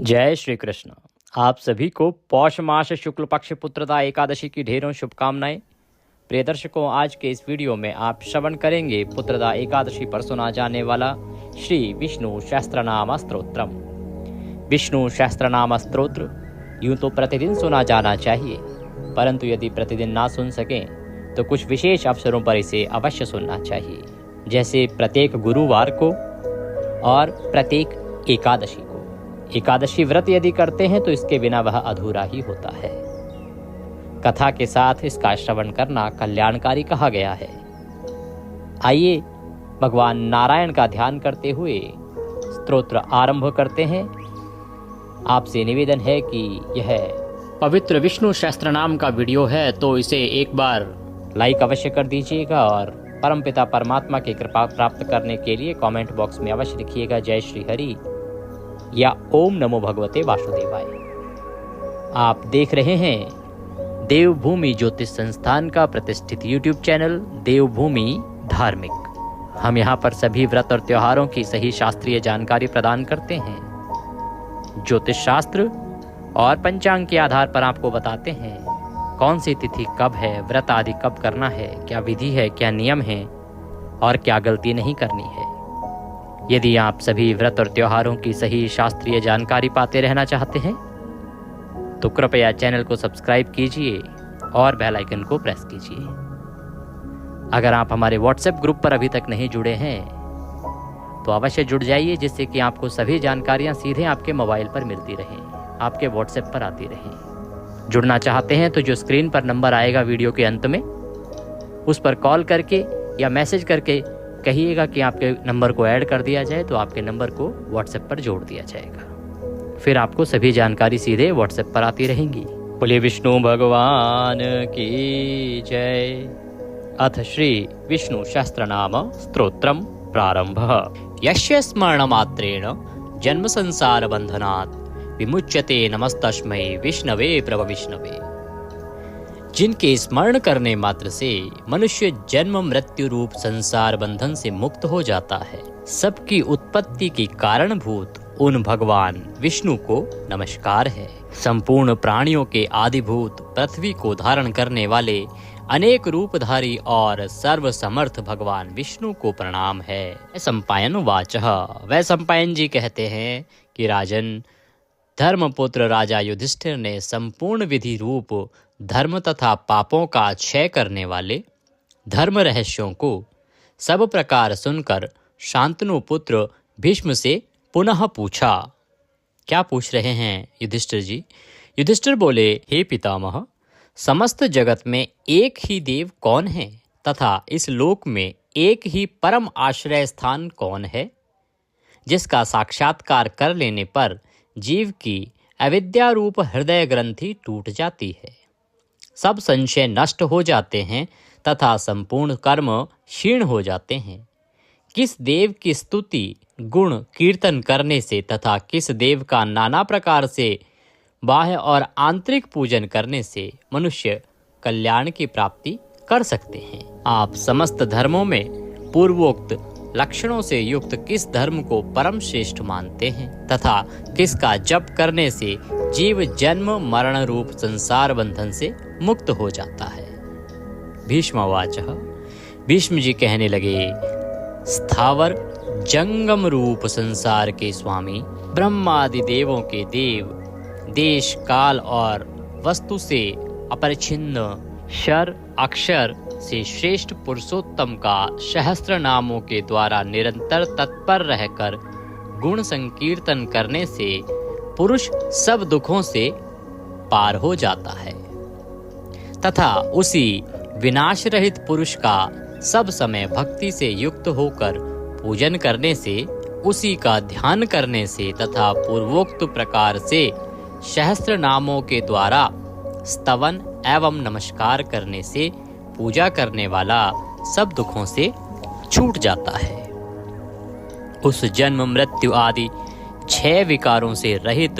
जय श्री कृष्ण। आप सभी को पौष मास शुक्ल पक्ष पुत्रदा एकादशी की ढेरों शुभकामनाएं। प्रिय दर्शकों, आज के इस वीडियो में आप श्रवण करेंगे पुत्रदा एकादशी पर सुना जाने वाला श्री विष्णु सहस्त्रनाम स्तोत्रम। विष्णु सहस्त्रनाम स्तोत्र यूं तो प्रतिदिन सुना जाना चाहिए, परंतु यदि प्रतिदिन ना सुन सकें तो कुछ विशेष अवसरों पर इसे अवश्य सुनना चाहिए, जैसे प्रत्येक गुरुवार को और प्रत्येक एकादशी को। एकादशी व्रत यदि करते हैं तो इसके बिना वह अधूरा ही होता है। कथा के साथ इसका श्रवण करना कल्याणकारी कहा गया है। आइए भगवान नारायण का ध्यान करते हुए स्तोत्र आरंभ करते हैं। आपसे निवेदन है कि यह पवित्र विष्णु सहस्त्रनाम का वीडियो है तो इसे एक बार लाइक अवश्य कर दीजिएगा और परमपिता परमात्मा की कृपा प्राप्त करने के लिए कमेंट बॉक्स में अवश्य लिखिएगा जय श्री हरि या ओम नमो भगवते वासुदेवाय। आप देख रहे हैं देवभूमि ज्योतिष संस्थान का प्रतिष्ठित यूट्यूब चैनल देवभूमि धार्मिक। हम यहाँ पर सभी व्रत और त्योहारों की सही शास्त्रीय जानकारी प्रदान करते हैं। ज्योतिष शास्त्र और पंचांग के आधार पर आपको बताते हैं कौन सी तिथि कब है, व्रत आदि कब करना है, क्या विधि है, क्या नियम है और क्या गलती नहीं करनी है। यदि आप सभी व्रत और त्योहारों की सही शास्त्रीय जानकारी पाते रहना चाहते हैं तो कृपया चैनल को सब्सक्राइब कीजिए और बेल आइकन को प्रेस कीजिए। अगर आप हमारे व्हाट्सएप ग्रुप पर अभी तक नहीं जुड़े हैं तो अवश्य जुड़ जाइए, जिससे कि आपको सभी जानकारियां सीधे आपके मोबाइल पर मिलती रहें, आपके व्हाट्सएप पर आती रहें। जुड़ना चाहते हैं तो जो स्क्रीन पर नंबर आएगा वीडियो के अंत में, उस पर कॉल करके या मैसेज करके कहिएगा कि आपके नंबर को ऐड कर दिया जाए, तो आपके नंबर को व्हाट्सएप पर जोड़ दिया जाएगा। फिर आपको सभी जानकारी सीधे व्हाट्सएप पर आती रहेंगी। बोलिए विष्णु भगवान की जय। अथ श्री विष्णु सहस्त्रनाम स्तोत्रम प्रारंभ। यस्य स्मरण मात्रेण जन्म संसार बंधनात् विमुच्यते नमस्तस्मै विष्णवे प्रभ विष्णवे। जिनके स्मरण करने मात्र से मनुष्य जन्म मृत्यु रूप संसार बंधन से मुक्त हो जाता है, सबकी उत्पत्ति की कारणभूत उन भगवान विष्णु को नमस्कार है। संपूर्ण प्राणियों के आदिभूत पृथ्वी को धारण करने वाले अनेक रूपधारी और सर्वसमर्थ भगवान विष्णु को प्रणाम है। सम्पायन वाचः। वह सम्पायन जी कहते हैं कि राजन, धर्मपुत्र राजा युधिष्ठिर ने संपूर्ण विधि रूप धर्म तथा पापों का क्षय करने वाले धर्म रहस्यों को सब प्रकार सुनकर शांतनु पुत्र भीष्म से पुनः पूछा। क्या पूछ रहे हैं युधिष्ठिर जी? युधिष्ठिर बोले, हे पितामह, समस्त जगत में एक ही देव कौन है तथा इस लोक में एक ही परम आश्रय स्थान कौन है, जिसका साक्षात्कार कर लेने पर जीव की अविद्या रूप हृदय ग्रंथि टूट जाती है, सब संशय नष्ट हो जाते हैं तथा संपूर्ण कर्म क्षीण हो जाते हैं। किस देव की स्तुति गुण कीर्तन करने से तथा किस देव का नाना प्रकार से बाह्य और आंतरिक पूजन करने से मनुष्य कल्याण की प्राप्ति कर सकते हैं। आप समस्त धर्मों में पूर्वोक्त लक्षणों से युक्त किस धर्म को परम श्रेष्ठ मानते हैं तथा किसका जप करने से जीव जन्म मरण रूप संसार बंधन से मुक्त हो जाता है। भीष्मवाचः। भीष्म जी कहने लगे, स्थावर जंगम रूप संसार के स्वामी ब्रह्मादि देवों के देव, देश काल और वस्तु से अपरिच्छिन्न क्षर अक्षर से श्रेष्ठ पुरुषोत्तम का सहस्त्र नामों के द्वारा निरंतर तत्पर रहकर गुण संकीर्तन करने से पुरुष सब दुखों से पार हो जाता है तथा उसी विनाश रहित पुरुष का सब समय भक्ति से युक्त होकर पूजन करने से, उसी का ध्यान करने से तथा पूर्वोक्त प्रकार से सहस्त्र नामों के द्वारा स्तवन एवं नमस्कार करने से पूजा करने वाला सब दुखों से छूट जाता है। उस जन्म मृत्यु आदि 6 विकारों से रहित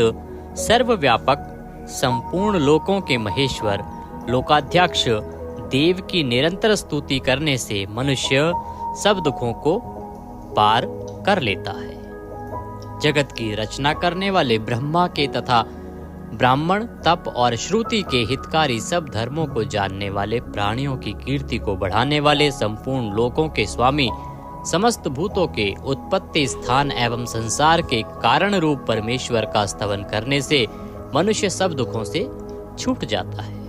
सर्वव्यापक संपूर्ण लोकों के महेश्वर लोकाध्यक्ष देव की निरंतर स्तुति करने से मनुष्य सब दुखों को पार कर लेता है। जगत की रचना करने वाले ब्रह्मा के तथा ब्राह्मण, तप और श्रुति के हितकारी सब धर्मों को जानने वाले, प्राणियों की कीर्ति को बढ़ाने वाले, संपूर्ण लोकों के स्वामी, समस्त भूतों के उत्पत्ति स्थान एवं संसार के कारण रूप परमेश्वर का स्तवन करने से मनुष्य सब दुखों से छूट जाता है।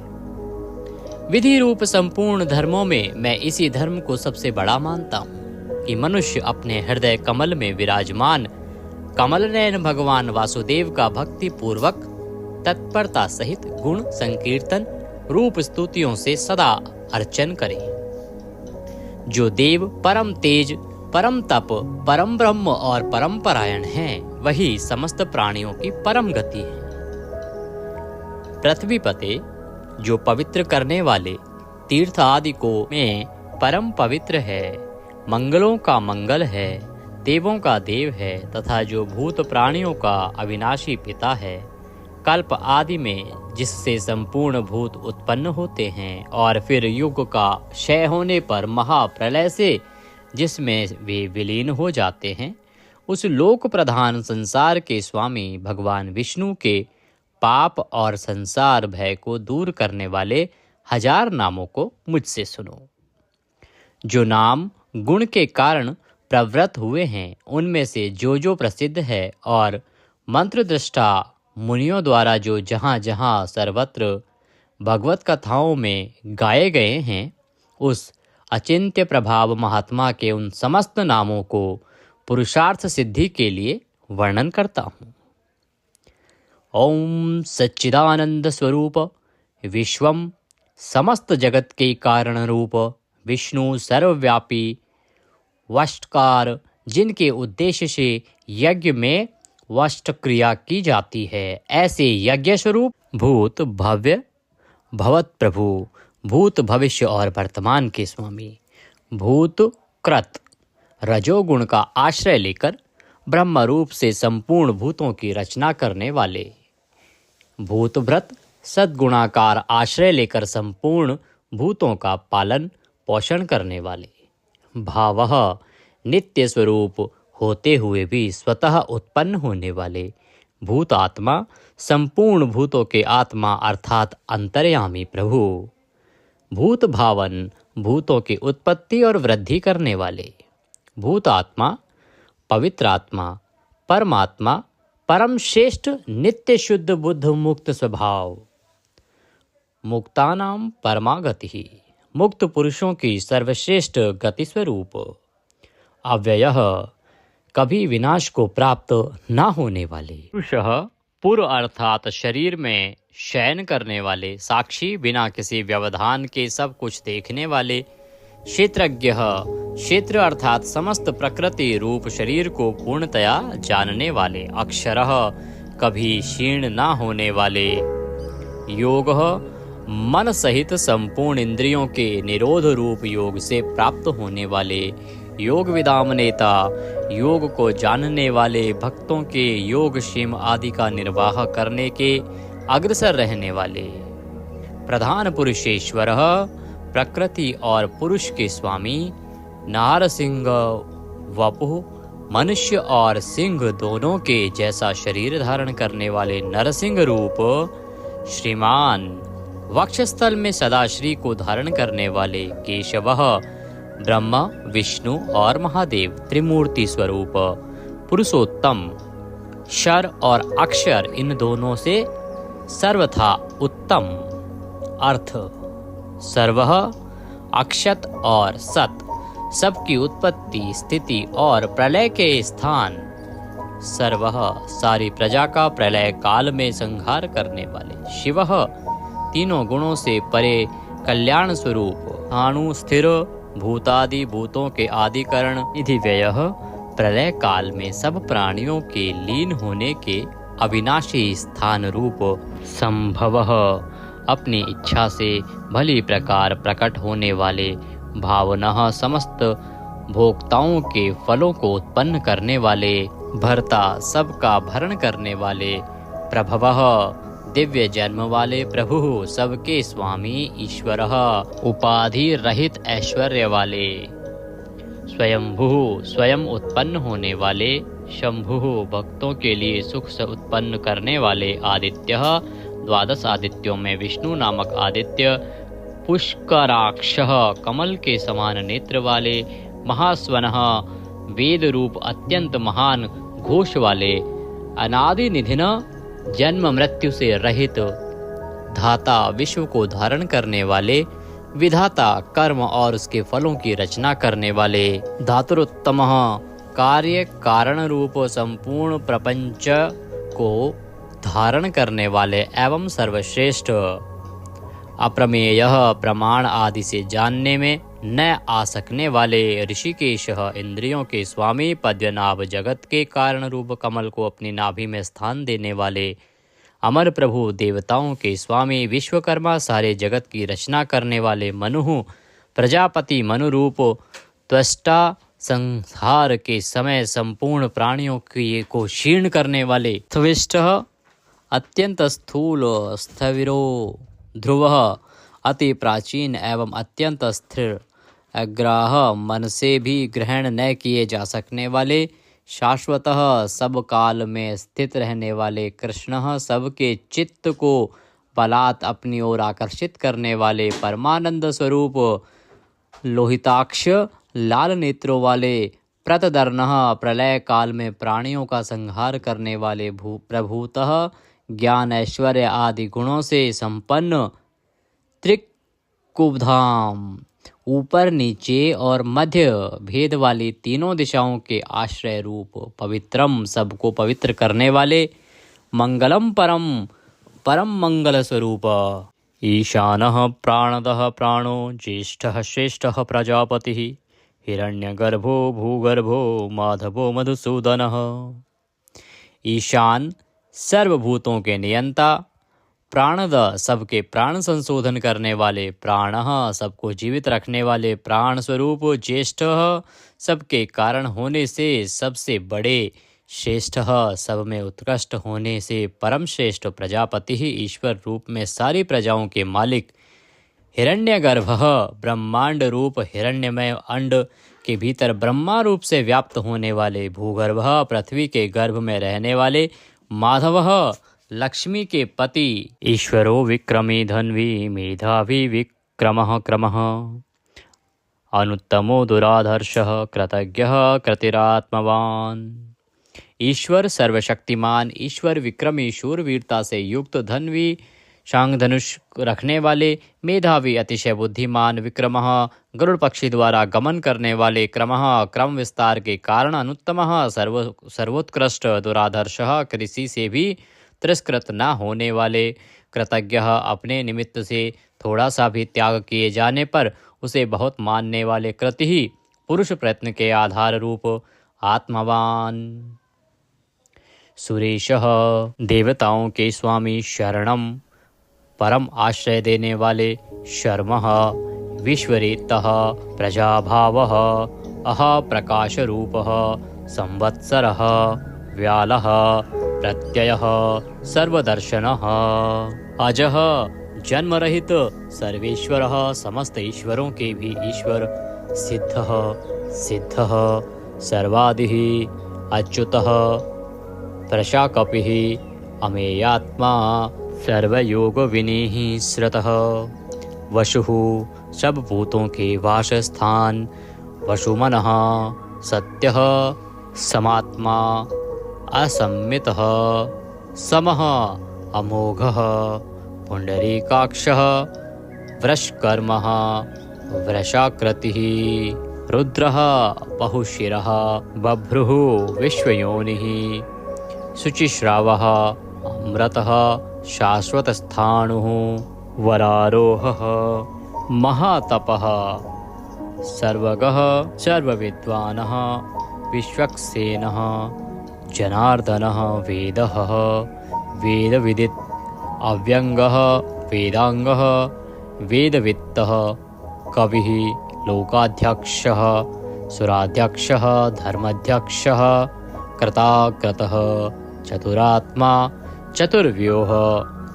विधि रूप संपूर्ण धर्मों में मैं इसी धर्म को सबसे बड़ा मानता हूँ कि मनुष्य अपने हृदय कमल में विराजमान कमल नयन भगवान वासुदेव का भक्ति पूर्वक तत्परता सहित गुण संकीर्तन रूप स्तुतियों से सदा अर्चन करे। जो देव परम तेज, परम तप, परम ब्रह्म और परम परायण हैं, वही समस्त प्राणियों की परम गति है। पृथ्वी पते जो पवित्र करने वाले तीर्थ आदि को में परम पवित्र है, मंगलों का मंगल है, देवों का देव है तथा जो भूत प्राणियों का अविनाशी पिता है, कल्प आदि में जिससे संपूर्ण भूत उत्पन्न होते हैं और फिर युग का क्षय होने पर महाप्रलय से जिसमें वे विलीन हो जाते हैं, उस लोक प्रधान संसार के स्वामी भगवान विष्णु के पाप और संसार भय को दूर करने वाले 1000 नामों को मुझसे सुनो। जो नाम गुण के कारण प्रवृत्त हुए हैं, उनमें से जो प्रसिद्ध है और मंत्र दृष्टा मुनियों द्वारा जो जहाँ जहाँ सर्वत्र भगवत कथाओं में गाए गए हैं, उस अचिंत्य प्रभाव महात्मा के उन समस्त नामों को पुरुषार्थ सिद्धि के लिए वर्णन करता हूँ। ओम सच्चिदानंद स्वरूप विश्वम समस्त जगत के कारण रूप विष्णु सर्वव्यापी वष्टकार, जिनके उद्देश्य से यज्ञ में वष्ट क्रिया की जाती है, ऐसे यज्ञ स्वरूप भूत भव्य भवत प्रभु, भूत भविष्य और वर्तमान के स्वामी, भूत कृत रजोगुण का आश्रय लेकर ब्रह्म रूप से संपूर्ण भूतों की रचना करने वाले, भूत व्रत सद्गुणाकार आश्रय लेकर संपूर्ण भूतों का पालन पोषण करने वाले, भावः नित्य स्वरूप होते हुए भी स्वतः उत्पन्न होने वाले, भूत आत्मा संपूर्ण भूतों के आत्मा अर्थात अंतर्यामी प्रभु, भूत भावन भूतों की उत्पत्ति और वृद्धि करने वाले, भूत आत्मा पवित्र आत्मा परमात्मा परम श्रेष्ठ नित्य शुद्ध बुद्ध मुक्त स्वभाव, मुक्तानाम परमागति, मुक्त पुरुषों की सर्वश्रेष्ठ गति स्वरूप, अव्ययः कभी विनाश को प्राप्त न होने वाले, पुरुषः पूर्व अर्थात शरीर में शयन करने वाले, साक्षी बिना किसी व्यवधान के सब कुछ देखने वाले, क्षेत्रज्ञः क्षेत्र अर्थात समस्त प्रकृति रूप शरीर को पूर्णतया जानने वाले, अक्षरः कभी क्षीण न होने वाले, योगः मन सहित संपूर्ण इंद्रियों के निरोध रूप योग से प्राप्त होने वाले, योग विदाम नेता योग को जानने वाले, भक्तों के योग क्षेम आदि का निर्वाह करने के अग्रसर रहने वाले, प्रधान पुरुषेश्वर प्रकृति और पुरुष के स्वामी, नारसिंह वपुः मनुष्य और सिंह दोनों के जैसा शरीर धारण करने वाले नरसिंह रूप, श्रीमान वक्षस्थल में सदा श्री को धारण करने वाले, केशवः ब्रह्मा विष्णु और महादेव त्रिमूर्ति स्वरूप, पुरुषोत्तम क्षर और अक्षर इन दोनों से सर्वथा उत्तम, अर्थ सर्वः अक्षत और सत सबकी उत्पत्ति स्थिति और प्रलय के स्थान, सर्वः सारी प्रजा का प्रलय काल में संहार करने वाले, शिवः तीनों गुणों से परे कल्याण स्वरूप, अणु स्थिर भूतादि भूतों के आदिकरण, निधि व्ययः प्रलय काल में सब प्राणियों के लीन होने के अविनाशी स्थान रूप, संभवः अपनी इच्छा से भली प्रकार प्रकट होने वाले, भावनः समस्त भोक्ताओं के फलों को उत्पन्न करने वाले, भर्ता सबका भरण करने वाले, प्रभवः दिव्य जन्म वाले प्रभु सबके स्वामी ईश्वरः उपाधि रहित ऐश्वर्य वाले, स्वयंभू स्वयं उत्पन्न होने वाले, शंभु भक्तों के लिए सुख से उत्पन्न करने वाले आदित्य, द्वादश आदित्यों में विष्णु नामक आदित्य, पुष्कराक्ष कमल के समान नेत्र वाले, महास्वनः वेद रूप अत्यंत महान घोष वाले, अनादि निधिन जन्म मृत्यु से रहित, धाता विश्व को धारण करने वाले, विधाता कर्म और उसके फलों की रचना करने वाले, धातुरुत्तम कार्य कारण रूप संपूर्ण प्रपंच को धारण करने वाले एवं सर्वश्रेष्ठ, अप्रमेय प्रमाण आदि से जानने में न आ सकने वाले, ऋषिकेश इंद्रियों के स्वामी, पद्मनाभ जगत के कारण रूप कमल को अपनी नाभि में स्थान देने वाले, अमर प्रभु देवताओं के स्वामी, विश्वकर्मा सारे जगत की रचना करने वाले, मनु प्रजापति मनु रूप त्वष्टा, संहार के समय संपूर्ण प्राणियों को क्षीण करने वाले, त्विष्ट अत्यंत स्थूल, स्थविरो ध्रुव अति प्राचीन एवं अत्यंत स्थिर, अग्राह मन से भी ग्रहण न किए जा सकने वाले, शाश्वतः सब काल में स्थित रहने वाले, कृष्ण सबके चित्त को बलात् अपनी ओर आकर्षित करने वाले, परमानंद स्वरूप, लोहिताक्ष लाल नेत्रों वाले, प्रतदर्नः प्रलय काल में प्राणियों का संहार करने वाले, प्रभुतः ज्ञान ऐश्वर्य आदि गुणों से संपन्न, त्रिकुबधाम ऊपर नीचे और मध्य भेद वाली तीनों दिशाओं के आश्रय रूप, पवित्रम सबको पवित्र करने वाले, मंगलम परम मंगल स्वरूप, ईशानः प्राणदः प्राणो, ज्येष्ठः श्रेष्ठः प्रजापतिः, हिरण्यगर्भो भूगर्भो, माधवो मधुसूदनः। ईशान सर्वभूतों के नियंता, प्राणद सबके प्राण संशोधन करने वाले, प्राणः सबको जीवित रखने वाले, प्राण स्वरूप, ज्येष्ठ सबके कारण होने से सबसे बड़े, श्रेष्ठ सब में उत्कृष्ट होने से परम श्रेष्ठ, प्रजापति ही ईश्वर रूप में सारी प्रजाओं के मालिक, हिरण्यगर्भ ब्रह्मांड रूप हिरण्यमय अंड के भीतर ब्रह्मा रूप से व्याप्त होने वाले, भूगर्भ पृथ्वी के गर्भ में रहने वाले, माधव लक्ष्मी के पति, ईश्वरो विक्रमी धन्वी मेधावी विक्रमः क्रमः, अनुत्तमो दुराधर्षः कृतज्ञः कृतिरात्मवान। ईश्वर सर्वशक्तिमान, ईश्वर विक्रमी शूरवीरता से युक्त, धन्वी शांग धनुष रखने वाले, मेधावी अतिशय बुद्धिमान, विक्रमः गरुड़ पक्षी द्वारा गमन करने वाले, क्रमः क्रम विस्तार के कारण, अनुत्तमः सर्वोत्कृष्ट, दुराधर्षः कृषि से भी तिरस्कृत न होने वाले, कृतज्ञ अपने निमित्त से थोड़ा सा भी त्याग किए जाने पर उसे बहुत मानने वाले, कृति ही पुरुष प्रयत्न के आधार रूप, आत्मवान। सुरेशः देवताओं के स्वामी, शरणम परम आश्रय देने वाले, शर्मः विश्वरेतः प्रजाभावः, अह प्रकाश रूपः, संवत्सरः व्यालः प्रत्ययः सर्वदर्शनः, अजः जन्म रहित सर्वेश्वरः, समस्त ईश्वरों के भी ईश्वर, सिद्धः सिद्धः सर्वादिः, अच्युतः प्रशाकपिः, अमेयात्मा सर्वयोग विनीः श्रतः, वसुः सब भूतों के वासस्थान, वसुमनः सत्यः समात्मा, असम्मितः समः अमोघः, पुंडरीकाक्षः वृषकर्मः वृषाकृतिः, रुद्रः बहुशिरः, बभ्रुः विश्वयोनिः, शुचिश्रावः अमृतः शाश्वतस्थाणुः, वरारोहः महातपः, सर्वगः सर्वविद्वानः, विश्वक्सेनः जनार्दनः, वेदः वेदविदित्, अव्यंगः वेदांगः, वेदवित्तः कविः, लोकाध्यक्षः सुराध्यक्षः, धर्माध्यक्षः कृताकृतः, चतुरात्मा चतुर्व्यूह,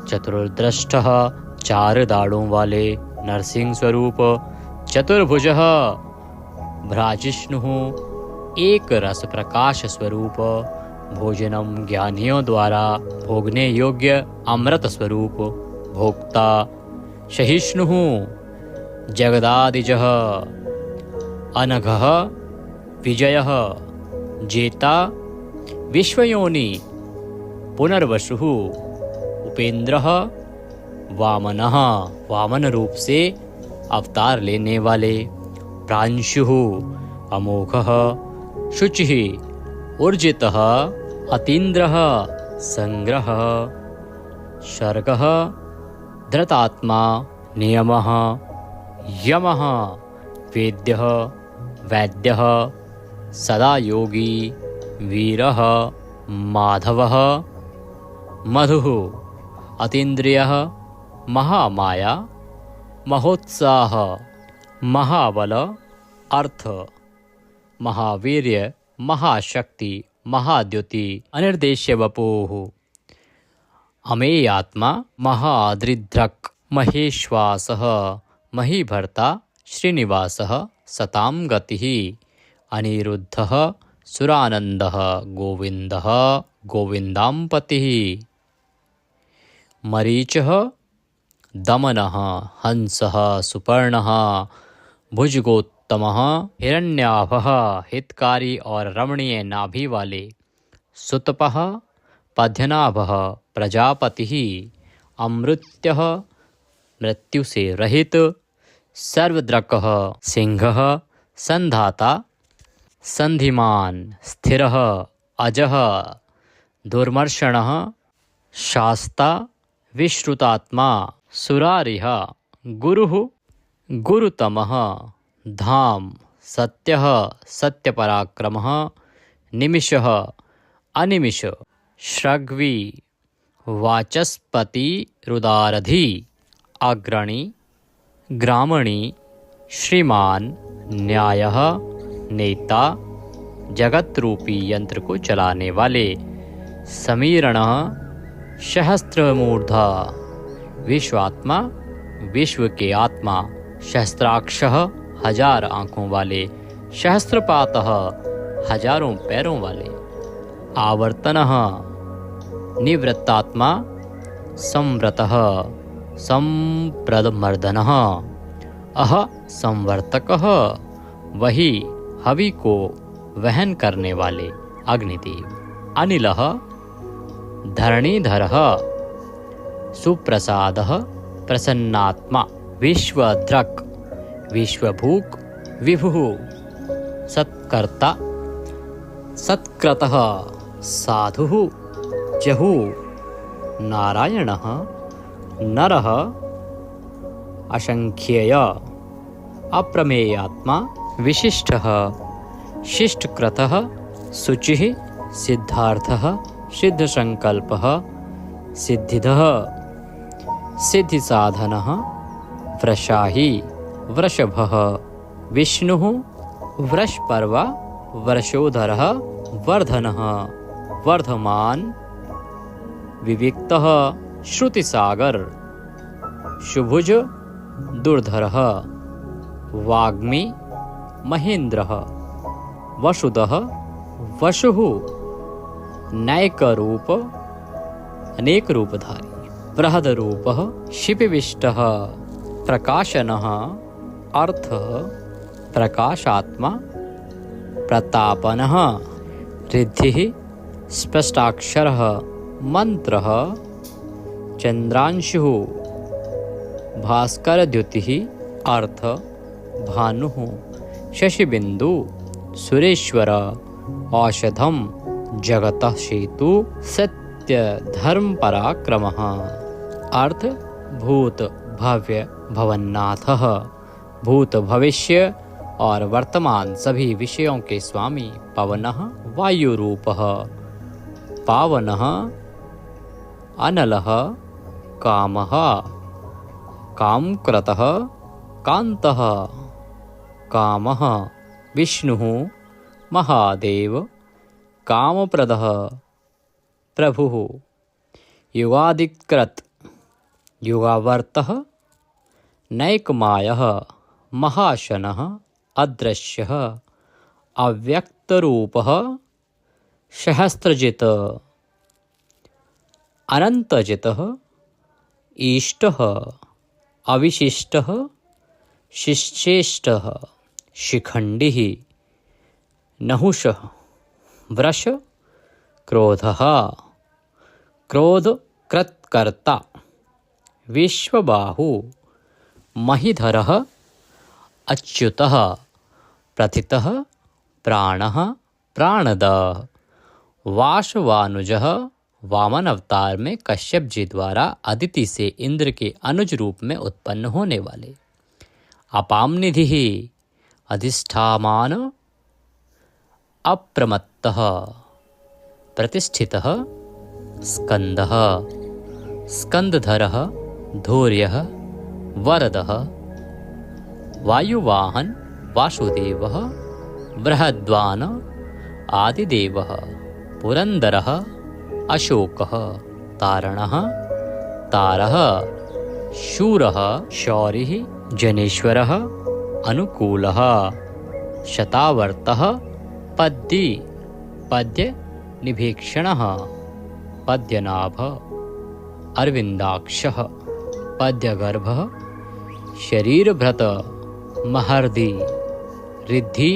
चतुर्दृष्टः चार दाढ़ों वाले, नरसिंह स्वरूप, चतुर्भुजः भ्राजिष्णुः, एक रस प्रकाश स्वरूप, भोजनम ज्ञानियों द्वारा भोगने योग्य अमृत स्वरूप, भोक्ता सहिष्णुः जगदादिजः, अनघः विजयः, जेता विश्वयोनि, पुनर्वसुः, उपेंद्रः, वामनः वामन रूप से अवतार लेने वाले, प्रांशुः अमोघः, शुचिः ऊर्जितः, अतीन्द्रः संग्रह, सर्गः धृतात्मा, नियमः यमः, वेद्यः वैद्यः, सदा योगी, वीरः माधवः, मधुः अतीन्द्रियः, महामाया, महोत्साह, महाबल, अर्थ, महावीर्य, महाशक्ति, महाद्युति, अनिर्देश्य वपुः, अमेयात्मा, महादृद्रक्, महेश्वासः, महीभर्ता, श्रीनिवासः, सतां गतिः, अनिरुद्धः, सुरानन्दः, गोविन्दः, गोविन्दाम्पतिः, मरीचः, दमनः, हंसः, सुपर्णः, भुजगोत्तमः, हिरण्याभः, हितकारी और रमणीय नाभि वाले, सुतपः, पद्यनाभः, प्रजापतिः, अमृत्यः, मृत्यु से रहित, सर्वद्रकः, सिंहः, संधाता, संधिमान, स्थिरः, अजः, दुर्मर्षणः, शास्ता, विश्रुतात्मा, सुरारिः, गुरुः, गुरुतमः, धाम, सत्यः, सत्यपराक्रमः, निमिषः, अनिमिष, श्रग्वी, वाचस्पति, रुदारधि, अग्रणी, ग्रामणी, श्रीमान, न्यायः, नेता, जगत रूपी यंत्र को चलाने वाले, समीरणः, सहस्त्रमूर्धा, विश्वात्मा, विश्व के आत्मा, सहस्त्राक्षः, हजार आँखों वाले, सहस्त्रपातः, हजारों पैरों वाले, आवर्तनः, निवृत्तात्मा, संव्रतः, संप्रदमर्दनः, अह संवर्तकः, वही हवि को वहन करने वाले, अग्निदेव, अनिलः, धरणीधरः, सुप्रसादः, प्रसन्नात्मा, विश्वद्रक्, विश्वभूक्, विभुः, सत्कर्ता, सत्कृतः, साधुः, जहुः, नारायणः, नरः, असंख्येय, अप्रमेयात्मा, विशिष्टः, शिष्टकृतः, शुचिः, सिद्धार्थः, सिद्धसंकल्पः, सिद्धिदः, सिद्धिसाधनः, वृषाही, वृषभः, विष्णुः, वृषपर्वा, वर्षोधरः, वर्धनः, वर्धमान, विविक्तः, श्रुतिसागर, शुभुज, दुर्धरः, वाग्मी, महेन्द्रः, वसुदः, वसुः, नैकरूप, अनेक रूपधारी, बृहदरूपः, शिपिविष्टः, प्रकाशनः, अर्थः, प्रकाशात्मा, प्रतापनः, रिद्धिः, स्पष्टाक्षरः, मंत्रः, चंद्रांशुः, भास्करद्युतिः, अर्थ, भानुः, शशिबिंदु, सुरेश्वर, औषधम, जगतः सेतु, सत्य धर्म पराक्रमः, अर्थ, भूत भव्य भवन्नाथः, भूत भविष्य और वर्तमान सभी विषयों के स्वामी, पवनः, वायुरूपः, पावनः, अनलः, कामः, कामकृतः, कान्तः, कामः, विष्णुः, महादेव, कामप्रदः, प्रभुः, युगादिकृत, युगावर्तः, नैकमायः, महाशनः, अदृश्यः, अव्यक्तरूपः सहस्रजित् अनन्तजितः ईष्टः अविशिष्टः शिश्चेष्टः शिखण्डिः नहुषः वृष क्रोधः क्रोधकृत्कर्ता विश्वबाहु महीधरः अच्युतः प्रथितः प्राणः प्राणदः वासवानुजः वामन अवतार में कश्यप जी द्वारा अदिति से इंद्र के अनुज रूप में उत्पन्न होने वाले। अपाम निधि अधिष्ठामान अप्रमत्तः प्रतिष्ठितः स्कंदः स्कंदधरः धैर्यः वरदः वायुवाहन वासुदेवः बृहद्वान आदिदेवः पुरंदरः अशोकः तारणः तारः शूरः शौरिः जनेश्वरः अनुकूलः शतावर्तः पद्य पद्य निभीक्षणः पद्यनाभ अरविंदाक्षः पद्यगर्भः शरीरभृत महर्दि रिद्धि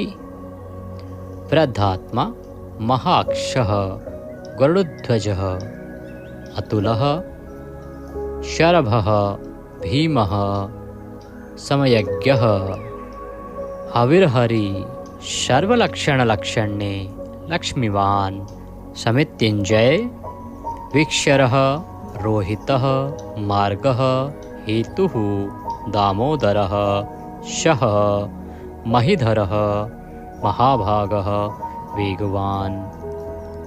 वृद्धात्मा महाक्षः गरुडध्वजः अतुलः शरभः भीमः समयज्ञः हविर्हरि सर्वलक्षणलक्षण्ये लक्ष्मीवान् समित्युञ्जय वीक्षरः रोहितः मार्गः हेतुः दामोदरः शः महीधरः महाभागः वेगवान्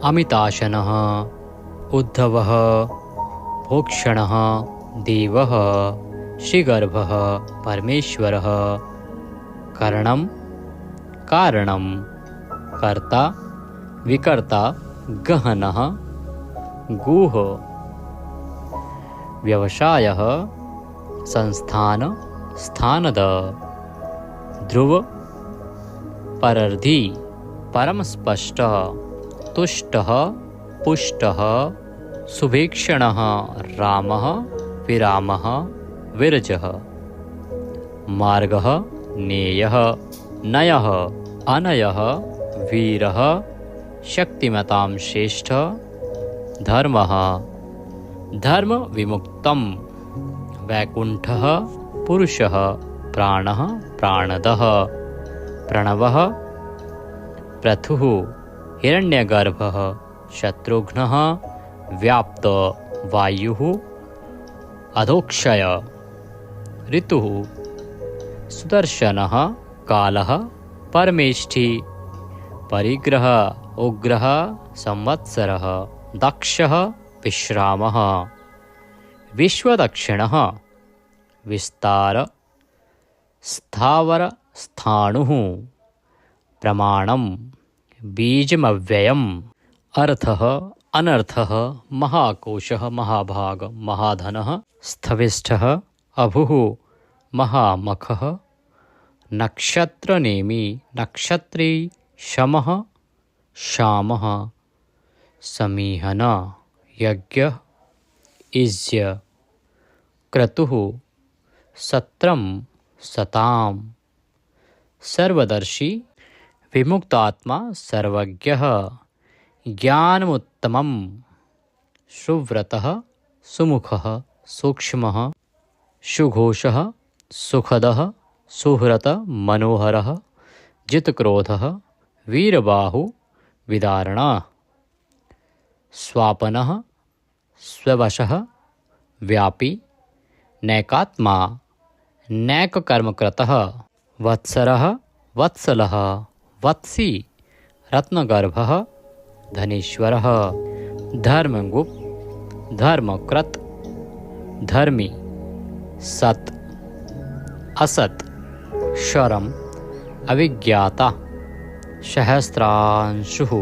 अमिताशनः उद्धवः भोक्षणः देवः श्रीगर्भः परमेश्वरः करणं कारणं कर्ता विकर्ता गहनः गुह व्यवसायः संस्थान स्थानद ध्रुव परर्धि परमस्पष्ट तुष्टः पुष्टः सुभीक्षणः रामः विरामः विरजः मार्गः नेयः नयः अनयः वीरः शक्तिमतां श्रेष्ठ धर्मः धर्म विमुक्तं वैकुंठः पुरुषः प्राणः प्राणदः प्रणवः प्रथुः हिरण्यगर्भः शत्रुघ्नः व्याप्त वायुः अधोक्षय ऋतुः सुदर्शनः कालः परमेष्ठी परिग्रह उग्रः संवत्सरः दक्षः विश्रामः विश्वदक्षिणः विस्तार स्थावर स्थाणुः प्रमाणं बीजमव्ययम् अर्थः अनर्थः महाकोशः महाभाग महाधनः स्थविष्ठः अभुः महामखः नक्षत्रनेमी नक्षत्री शमः शामः समीहन यज्ञ इज्य क्रतुः सत्रम सताम सर्वदर्शी विमुक्तात्मा सर्वज्ञः ज्ञानमुत्तमं सुव्रतः सुमुखः सूक्ष्मः सुघोषः सुखदः सुहृत मनोहरः जितक्रोधः वीरबाहु विदारणः स्वापनः स्ववशः व्यापी नैकात्मा नैककर्मकृतः वत्सरः वत्सलः वत्सी रत्नगर्भः धनेश्वरः धर्मगुप्त धर्मकृत धर्मी सत असत शरम अविज्ञाता सहस्रांशुः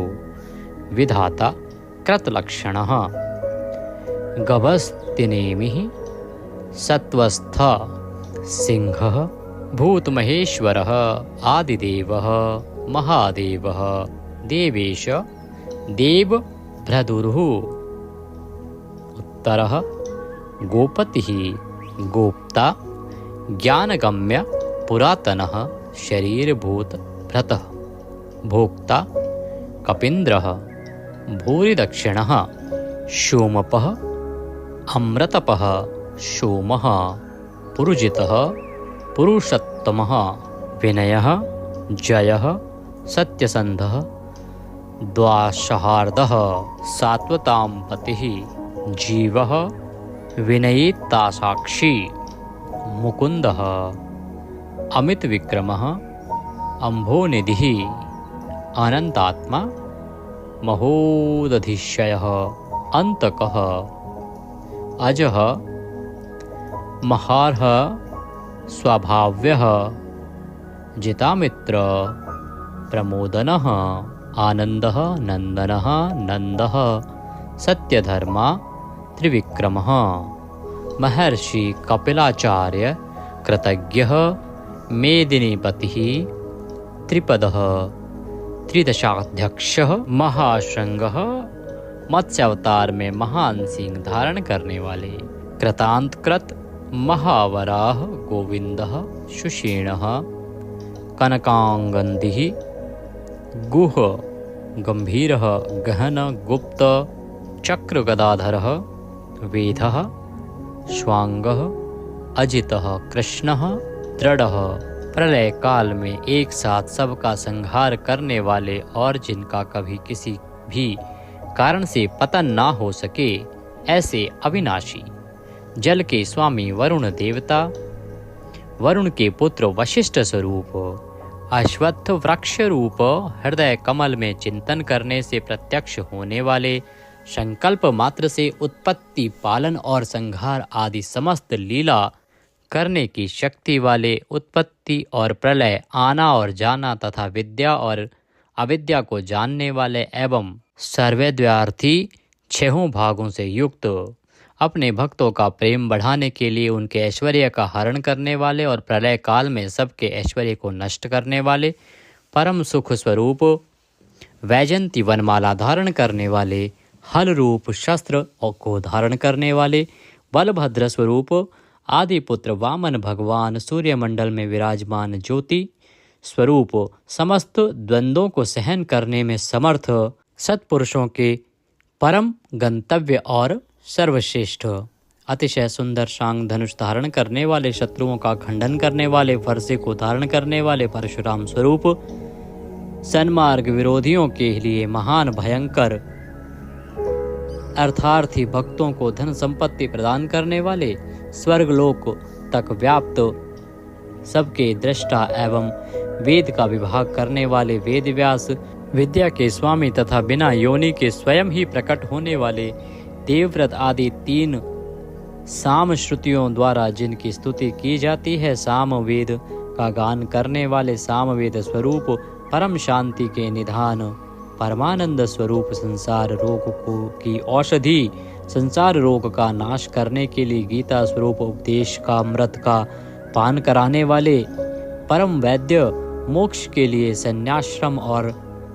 विधाता कृतलक्षणः गभस्तिनेमिः सत्वस्थ सिंहः भूतमहेश्वरः आदिदेवः महादेवः देवेश देवभ्रदुरुः उत्तरः गोपतिः गोप्ता ज्ञानगम्य पुरातनः शरीरभूत भृतः भोक्ता कपीन्द्रः भूरिदक्षिणः सोमपः अमृतपः सोमः पुरुजितः पुरुषोत्तमः विनयः जयः सत्यसन्धः द्वाशहार्दः सात्वतां पतिः जीवः विनयितासाक्षी मुकुन्दः अमितविक्रमः अम्भोनिधिः अनन्तात्मा महोदधिशयः अन्तकः अजः महार्ह स्वभाव्यः जितामित्र प्रमोदनः आनन्दः नन्दनः नन्दः सत्यधर्मा त्रिविक्रमः महर्षि कपिलाचार्य कृतज्ञः मेदिनीपतिः त्रिपदः त्रिदशाध्यक्षः महाशृंगः मत्स्यावतार में महान सिंह धारण करने वाले कृतांतकृत महावराह गोविंदः सुषीणः कनकांगन्दिः गुह गंभीरः गहन गुप्त चक्र गदाधरः वेदः स्वांगः अजितः कृष्णः दृढ़ः प्रलय काल में एक साथ सबका संहार करने वाले और जिनका कभी किसी भी कारण से पतन ना हो सके ऐसे अविनाशी जल के स्वामी वरुण देवता वरुण के पुत्र वशिष्ठ स्वरूप अश्वत्थ वृक्ष रूप हृदय कमल में चिंतन करने से प्रत्यक्ष होने वाले संकल्प मात्र से उत्पत्ति पालन और संहार आदि समस्त लीला करने की शक्ति वाले उत्पत्ति और प्रलय आना और जाना तथा विद्या और अविद्या को जानने वाले एवं सर्वैद्वार्थी छहों भागों से युक्त अपने भक्तों का प्रेम बढ़ाने के लिए उनके ऐश्वर्य का हरण करने वाले और प्रलय काल में सबके ऐश्वर्य को नष्ट करने वाले परम सुख स्वरूप वैजंती वनमाला धारण करने वाले हल रूप शस्त्र को धारण करने वाले बलभद्र स्वरूप आदि पुत्र वामन भगवान सूर्यमंडल में विराजमान ज्योति स्वरूप समस्त द्वंद्वों को सहन करने में समर्थ सत्पुरुषों के परम गंतव्य और सर्वश्रेष्ठ अतिशय सुंदर शांग धनुष धारण करने वाले शत्रुओं का खंडन करने वाले फरसे को धारण करने वाले परशुराम स्वरूप सन्मार्ग विरोधियों के लिए महान भयंकर अर्थार्थी भक्तों को धन संपत्ति प्रदान करने वाले स्वर्गलोक तक व्याप्त सबके दृष्टा एवं वेद का विभाग करने वाले वेद व्यास विद्या के स्वामी तथा बिना योनि के स्वयं ही प्रकट होने वाले देवव्रत आदि तीन साम श्रुतियों द्वारा जिनकी स्तुति की जाती है साम वेद का गान करने वाले साम वेद स्वरूप परम शांति के निधान परमानंद स्वरूप संसार रोग को की औषधि संसार रोग का नाश करने के लिए गीता स्वरूप उपदेश का अमृत का पान कराने वाले परम वैद्य मोक्ष के लिए संन्याश्रम और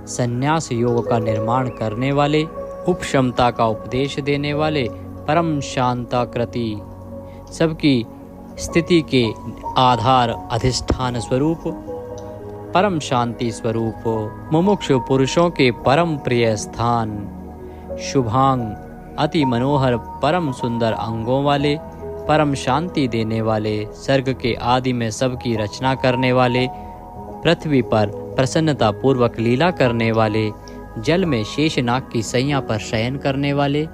संन्यास योग का निर्माण करने वाले उपशमता का उपदेश देने वाले परम शांताकृति सबकी स्थिति के आधार अधिष्ठान स्वरूप परम शांति स्वरूप मुमुक्षु पुरुषों के परम प्रिय स्थान शुभांग अति मनोहर परम सुंदर अंगों वाले परम शांति देने वाले सर्ग के आदि में सबकी रचना करने वाले पृथ्वी पर प्रसन्नता पूर्वक लीला करने वाले जल में शेषनाग की सैया पर शयन करने वाले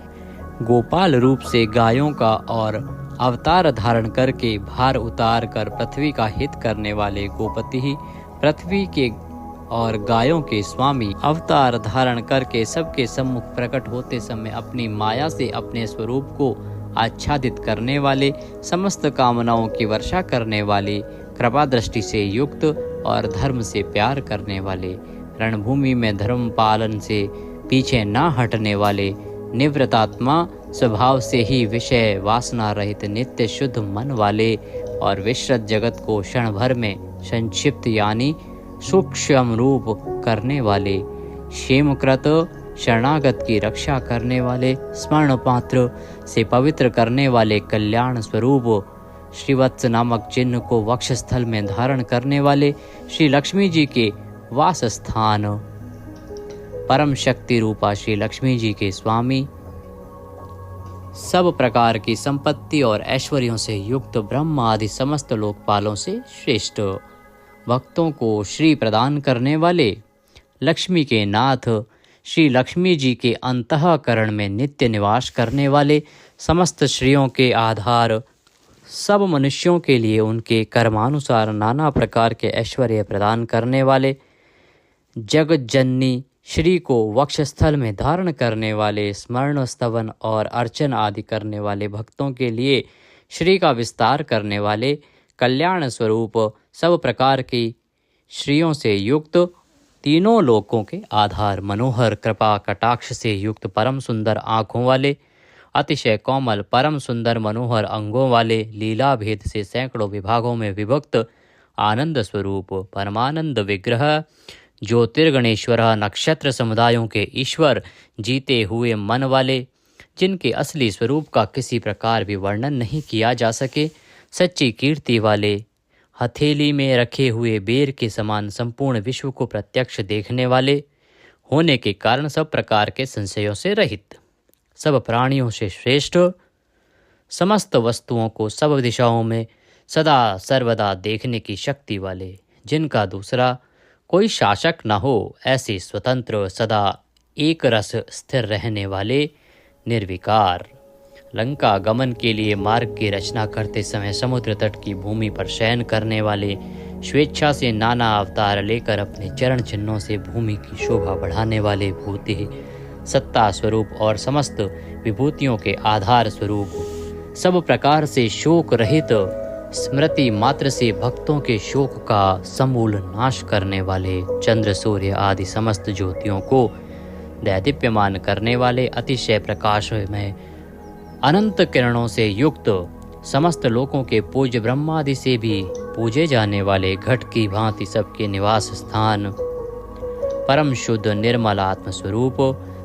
गोपाल रूप से गायों का और अवतार धारण करके भार उतार कर पृथ्वी का हित करने वाले गोपति ही पृथ्वी के और गायों के स्वामी अवतार धारण करके सबके सम्मुख प्रकट होते समय अपनी माया से अपने स्वरूप को आच्छादित करने वाले समस्त कामनाओं की वर्षा करने वाले कृपा दृष्टि से युक्त और धर्म से प्यार करने वाले रणभूमि में धर्म पालन से पीछे न हटने वाले निवृत्तात्मा स्वभाव से ही विषय वासना रहित नित्य शुद्ध मन वाले और विश्रत जगत को क्षण भर में संक्षिप्त यानी सूक्ष्म रूप करने वाले, क्षेमकृत शरणागत की रक्षा करने वाले, स्मरण पात्र से पवित्र करने वाले, कल्याण स्वरूप श्रीवत्स नामक चिन्ह को वक्षस्थल में धारण करने वाले, श्री लक्ष्मी जी के वास स्थान, परम शक्ति रूपा श्री लक्ष्मी जी के स्वामी, सब प्रकार की संपत्ति और ऐश्वर्यों से युक्त ब्रह्म आदि समस्त लोकपालों से श्रेष्ठ, भक्तों को श्री प्रदान करने वाले, लक्ष्मी के नाथ श्री लक्ष्मी जी के अंतःकरण में नित्य निवास करने वाले, समस्त श्रियों के आधार, सब मनुष्यों के लिए उनके कर्मानुसार नाना प्रकार के ऐश्वर्य प्रदान करने वाले, जगत जननी श्री को वक्षस्थल में धारण करने वाले, स्मरण स्तवन और अर्चन आदि करने वाले भक्तों के लिए श्री का विस्तार करने वाले, कल्याण स्वरूप सब प्रकार की श्रियों से युक्त, तीनों लोकों के आधार, मनोहर कृपा कटाक्ष से युक्त, परम सुंदर आँखों वाले, अतिशय कोमल परम सुंदर मनोहर अंगों वाले, लीला भेद से सैकड़ों विभागों में विभक्त, आनंद स्वरूप परमानंद विग्रह, ज्योतिर्गणेश्वर, नक्षत्र समुदायों के ईश्वर, जीते हुए मन वाले, जिनके असली स्वरूप का किसी प्रकार भी वर्णन नहीं किया जा सके, सच्ची कीर्ति वाले, हथेली में रखे हुए बेर के समान संपूर्ण विश्व को प्रत्यक्ष देखने वाले होने के कारण सब प्रकार के संशयों से रहित, सब प्राणियों से श्रेष्ठ, समस्त वस्तुओं को सब दिशाओं में सदा सर्वदा देखने की शक्ति वाले, जिनका दूसरा कोई शासक न हो, ऐसे स्वतंत्र सदा एक रस स्थिर रहने वाले, निर्विकार, लंका गमन के लिए मार्ग की रचना करते समय समुद्र तट की भूमि पर शयन करने वाले, स्वेच्छा से नाना अवतार लेकर अपने चरण चिन्हों से भूमि की शोभा बढ़ाने वाले, भूति सत्ता स्वरूप और समस्त विभूतियों के आधार स्वरूप, सब प्रकार से शोक रहित, स्मृति मात्र से भक्तों के शोक का समूल नाश करने वाले, चंद्र सूर्य आदि समस्त ज्योतियों को दैदीप्यमान करने वाले, अतिशय प्रकाश में अनंत किरणों से युक्त, समस्त लोकों के पूज्य ब्रह्मादि से भी पूजे जाने वाले, घट की भांति सबके निवास स्थान, परम शुद्ध निर्मल आत्म स्वरूप,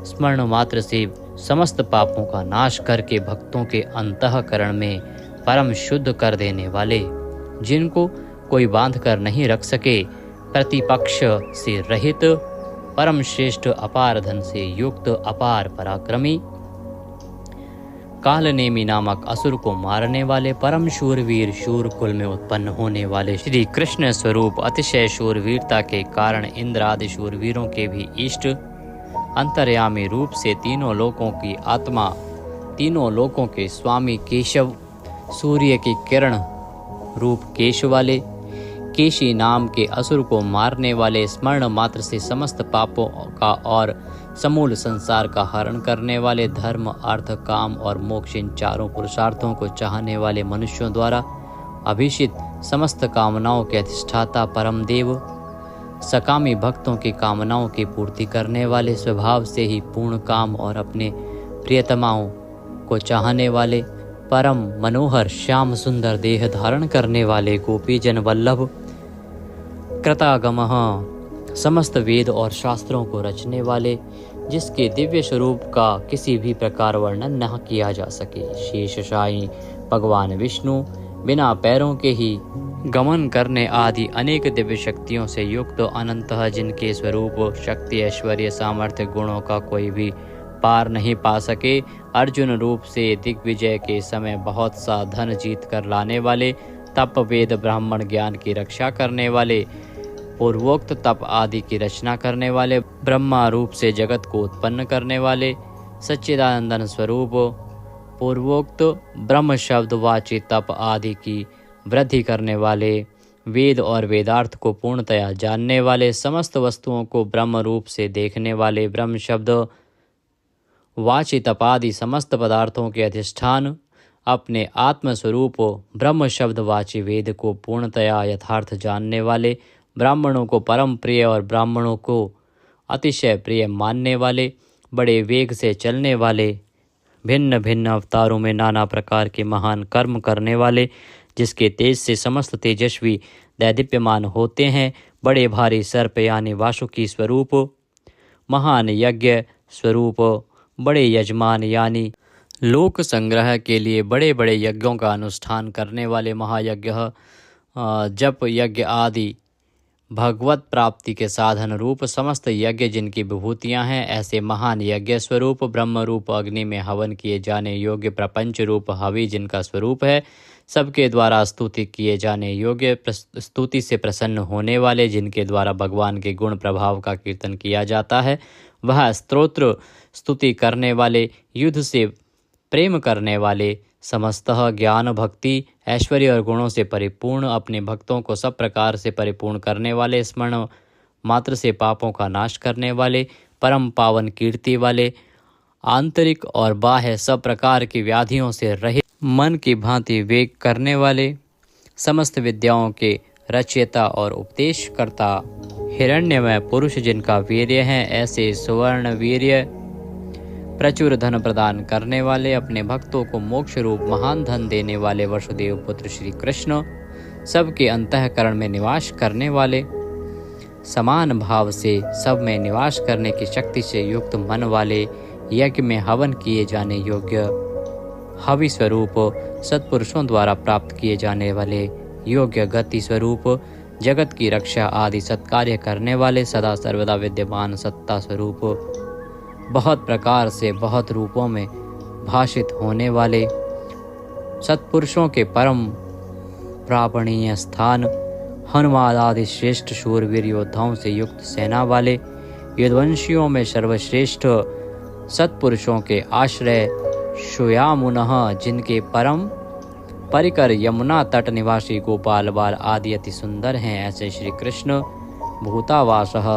स्मरण मात्र से समस्त पापों का नाश करके भक्तों के अंतःकरण में परम शुद्ध कर देने वाले, जिनको कोई बांध कर नहीं रख सके, प्रतिपक्ष से रहित, परम श्रेष्ठ अपार धन से युक्त, अपार पराक्रमी, कालनेमी नामक असुर को मारने वाले, परम शूरवीर, शूर कुल में उत्पन्न होने वाले, श्री कृष्ण स्वरूप, अतिशय शूरवीरता के कारण इंद्र आदि शूरवीरों के भी इष्ट, अंतर्यामी रूप से तीनों लोकों की आत्मा, तीनों लोकों के स्वामी केशव, सूर्य की किरण रूप केश वाले, केशी नाम के असुर को मारने वाले, स्मरण मात्र से समस्त पापों का और समूल संसार का हरण करने वाले, धर्म अर्थ काम और मोक्ष इन चारों पुरुषार्थों को चाहने वाले मनुष्यों द्वारा अभिषित, समस्त कामनाओं के अधिष्ठाता परम देव, सकामी भक्तों की कामनाओं की पूर्ति करने वाले, स्वभाव से ही पूर्ण काम और अपने प्रियतमाओं को चाहने वाले, परम मनोहर श्याम सुंदर देह धारण करने वाले, गोपीजन वल्लभ, कृतागमः, समस्त वेद और शास्त्रों को रचने वाले, जिसके दिव्य स्वरूप का किसी भी प्रकार वर्णन न किया जा सके, शेषशायी भगवान विष्णु, बिना पैरों के ही गमन करने आदि अनेक दिव्य शक्तियों से युक्त, अनंतः जिनके स्वरूप शक्ति ऐश्वर्य सामर्थ्य गुणों का कोई भी पार नहीं पा सके, अर्जुन रूप से दिग्विजय के समय बहुत सा धन जीत कर लाने वाले, तप वेद ब्राह्मण ज्ञान की रक्षा करने वाले, पूर्वोक्त तप आदि की रचना करने वाले, ब्रह्मा रूप से जगत को उत्पन्न करने वाले, सच्चिदानंदन स्वरूप, पूर्वोक्त ब्रह्म शब्द वाची तप आदि की वृद्धि करने वाले, वेद और वेदार्थ को पूर्णतया जानने वाले, समस्त वस्तुओं को ब्रह्म रूप से देखने वाले, ब्रह्म शब्द वाची तपादि समस्त पदार्थों के अधिष्ठान, अपने आत्मस्वरूप ब्रह्म शब्द वाची वेद को पूर्णतया यथार्थ जानने वाले, ब्राह्मणों को परम प्रिय और ब्राह्मणों को अतिशय प्रिय मानने वाले, बड़े वेग से चलने वाले, भिन्न भिन्न अवतारों में नाना प्रकार के महान कर्म करने वाले, जिसके तेज से समस्त तेजस्वी दैदीप्यमान होते हैं, बड़े भारी सर्प यानी वासुकी स्वरूप, महान यज्ञ स्वरूप, बड़े यजमान यानी लोक संग्रह के लिए बड़े बड़े यज्ञों का अनुष्ठान करने वाले महायज्ञ, जप यज्ञ आदि भगवत प्राप्ति के साधन रूप समस्त यज्ञ जिनकी विभूतियां हैं, ऐसे महान यज्ञ स्वरूप ब्रह्म रूप अग्नि में हवन किए जाने योग्य प्रपंच रूप हवि जिनका स्वरूप है, सबके द्वारा स्तुति किए जाने योग्य स्तुति से प्रसन्न होने वाले जिनके द्वारा भगवान के गुण प्रभाव का कीर्तन किया जाता है, वह स्तोत्र स्तुति करने वाले, युद्ध से प्रेम करने वाले, समस्तः ज्ञान भक्ति ऐश्वर्य और गुणों से परिपूर्ण, अपने भक्तों को सब प्रकार से परिपूर्ण करने वाले, स्मरण मात्र से पापों का नाश करने वाले, परम पावन कीर्ति वाले, आंतरिक और बाह्य सब प्रकार की व्याधियों से रहित, मन की भांति वेग करने वाले, समस्त विद्याओं के रचयिता और उपदेशकर्ता, हिरण्यमय पुरुष जिनका वीर्य है, ऐसे सुवर्ण वीर्य प्रचुर धन प्रदान करने वाले, अपने भक्तों को मोक्ष रूप महान धन देने वाले वसुदेव पुत्र श्री कृष्ण, सबके अंतःकरण में निवास करने वाले, समान भाव से सब में निवास करने की शक्ति से युक्त मन वाले, यज्ञ में हवन किए जाने योग्य हवि स्वरूप, सत्पुरुषों द्वारा प्राप्त किए जाने वाले योग्य गति स्वरूप, जगत की रक्षा आदि सत्कार्य करने वाले, सदा सर्वदा विद्यमान सत्ता स्वरूप, बहुत प्रकार से बहुत रूपों में भाषित होने वाले, सत्पुरुषों के परम प्रापणीय स्थान, हनुमान आदि श्रेष्ठ शूरवीर योद्धाओं से युक्त सेना वाले, यदुवंशियों में सर्वश्रेष्ठ सत्पुरुषों के आश्रय, शुयामुनः जिनके परम परिकर यमुना तट निवासी गोपाल बाल आदि अति सुंदर हैं, ऐसे श्री कृष्ण भूतावासः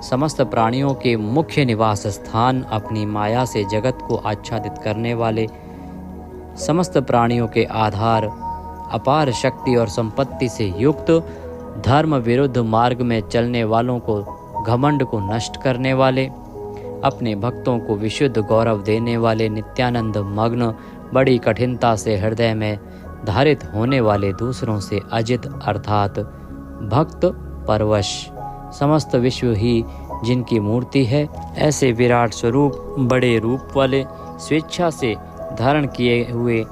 समस्त प्राणियों के मुख्य निवास स्थान, अपनी माया से जगत को आच्छादित करने वाले, समस्त प्राणियों के आधार, अपार शक्ति और संपत्ति से युक्त, धर्म विरुद्ध मार्ग में चलने वालों को घमंड को नष्ट करने वाले, अपने भक्तों को विशुद्ध गौरव देने वाले, नित्यानंद मग्न, बड़ी कठिनता से हृदय में धारित होने वाले, दूसरों से अजित अर्थात भक्त परवश, समस्त विश्व ही जिनकी मूर्ति है, ऐसे विराट स्वरूप बड़े रूप वाले, स्वेच्छा से धारण किए हुए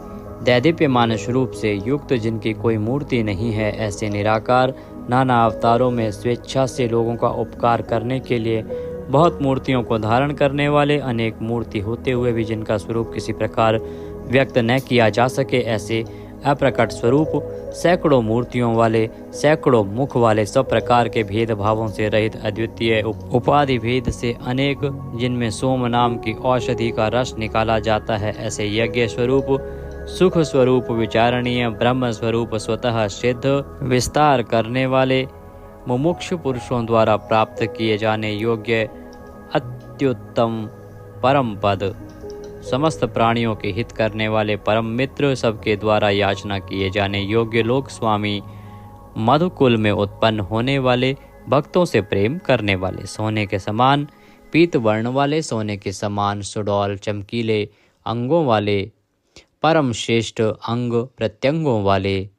दैदीप्यमान स्वरूप से युक्त जिनकी कोई मूर्ति नहीं है, ऐसे निराकार नाना अवतारों में स्वेच्छा से लोगों का उपकार करने के लिए बहुत मूर्तियों को धारण करने वाले, अनेक मूर्ति होते हुए भी जिनका स्वरूप किसी प्रकार व्यक्त न किया जा सके, ऐसे अप्रकट स्वरूप, सैकड़ों मूर्तियों वाले, सैकड़ों मुख वाले, सब प्रकार के भेदभावों से रहित, अद्वितीय उपाधि भेद से अनेक, जिनमें सोम नाम की औषधि का रस निकाला जाता है, ऐसे यज्ञ स्वरूप, सुख स्वरूप, विचारणीय ब्रह्म स्वरूप, स्वतः सिद्ध विस्तार करने वाले, मुमुक्षु पुरुषों द्वारा प्राप्त किए जाने योग्य अत्युत्तम परम पद, समस्त प्राणियों के हित करने वाले परम मित्र, सबके द्वारा याचना किए जाने योग्य लोक स्वामी, मधुकुल में उत्पन्न होने वाले, भक्तों से प्रेम करने वाले, सोने के समान पीत वर्ण वाले, सोने के समान सुडौल चमकीले अंगों वाले, परम श्रेष्ठ अंग प्रत्यंगों वाले,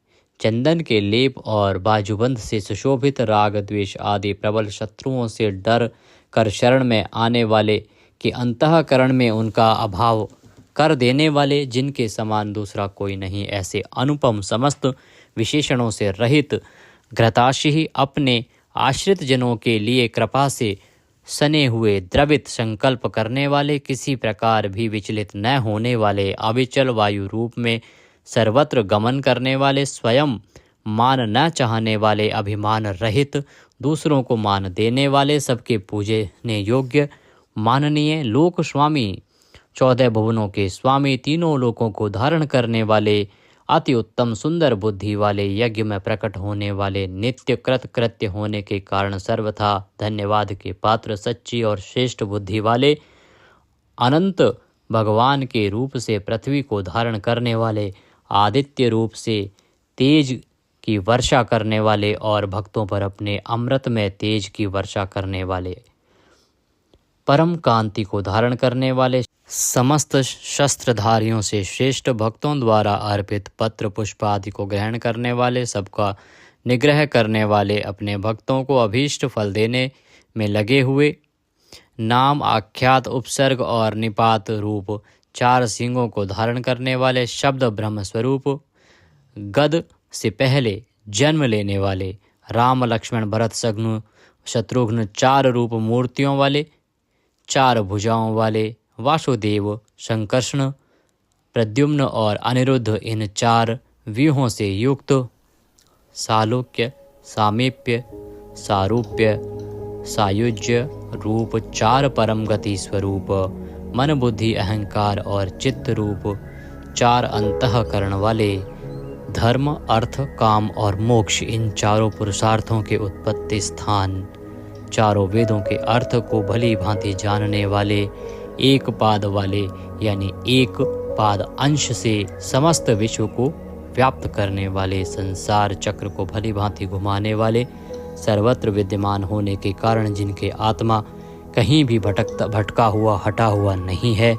चंदन के लेप और बाजूबंद से सुशोभित, राग द्वेष आदि प्रबल शत्रुओं से डर कर शरण में आने वाले, कि अंतःकरण में उनका अभाव कर देने वाले, जिनके समान दूसरा कोई नहीं, ऐसे अनुपम समस्त विशेषणों से रहित, घृताशी अपने आश्रित जनों के लिए कृपा से सने हुए, द्रवित संकल्प करने वाले, किसी प्रकार भी विचलित न होने वाले, अविचल वायु रूप में सर्वत्र गमन करने वाले, स्वयं मान न चाहने वाले, अभिमान रहित, दूसरों को मान देने वाले, सबके पूजने योग्य माननीय लोक स्वामी, 14 भुवनों के स्वामी, तीनों लोकों को धारण करने वाले, अति उत्तम सुंदर बुद्धि वाले, यज्ञ में प्रकट होने वाले, नित्य कृत्य होने के कारण सर्वथा धन्यवाद के पात्र, सच्ची और श्रेष्ठ बुद्धि वाले, अनंत भगवान के रूप से पृथ्वी को धारण करने वाले, आदित्य रूप से तेज की वर्षा करने वाले और भक्तों पर अपने अमृत में तेज की वर्षा करने वाले, परम कांति को धारण करने वाले, समस्त शस्त्रधारियों से श्रेष्ठ, भक्तों द्वारा अर्पित पत्र पुष्प आदि को ग्रहण करने वाले, सबका निग्रह करने वाले, अपने भक्तों को अभीष्ट फल देने में लगे हुए, नाम, आख्यात, उपसर्ग और निपात रूप 4 सींगों को धारण करने वाले, शब्द ब्रह्म स्वरूप, गद से पहले जन्म लेने वाले, राम, लक्ष्मण, भरत, शत्रुघ्न 4 रूप मूर्तियों वाले, 4 भुजाओं वाले, वासुदेव, संकर्षण, प्रद्युम्न और अनिरुद्ध इन 4 व्यूहों से युक्त, सालोक्य, सामीप्य, सारूप्य, सायुज्य रूप 4 परम गति स्वरूप, मन, बुद्धि, अहंकार और चित्त रूप 4 अंतःकरण वाले, धर्म, अर्थ, काम और मोक्ष इन 4 पुरुषार्थों के उत्पत्ति स्थान, 4 वेदों के अर्थ को भली भांति जानने वाले, एक पाद वाले यानी एक पाद अंश से समस्त विश्व को व्याप्त करने वाले, संसार चक्र को भली भांति घुमाने वाले, सर्वत्र विद्यमान होने के कारण जिनके आत्मा कहीं भी भटका हुआ हटा हुआ नहीं है,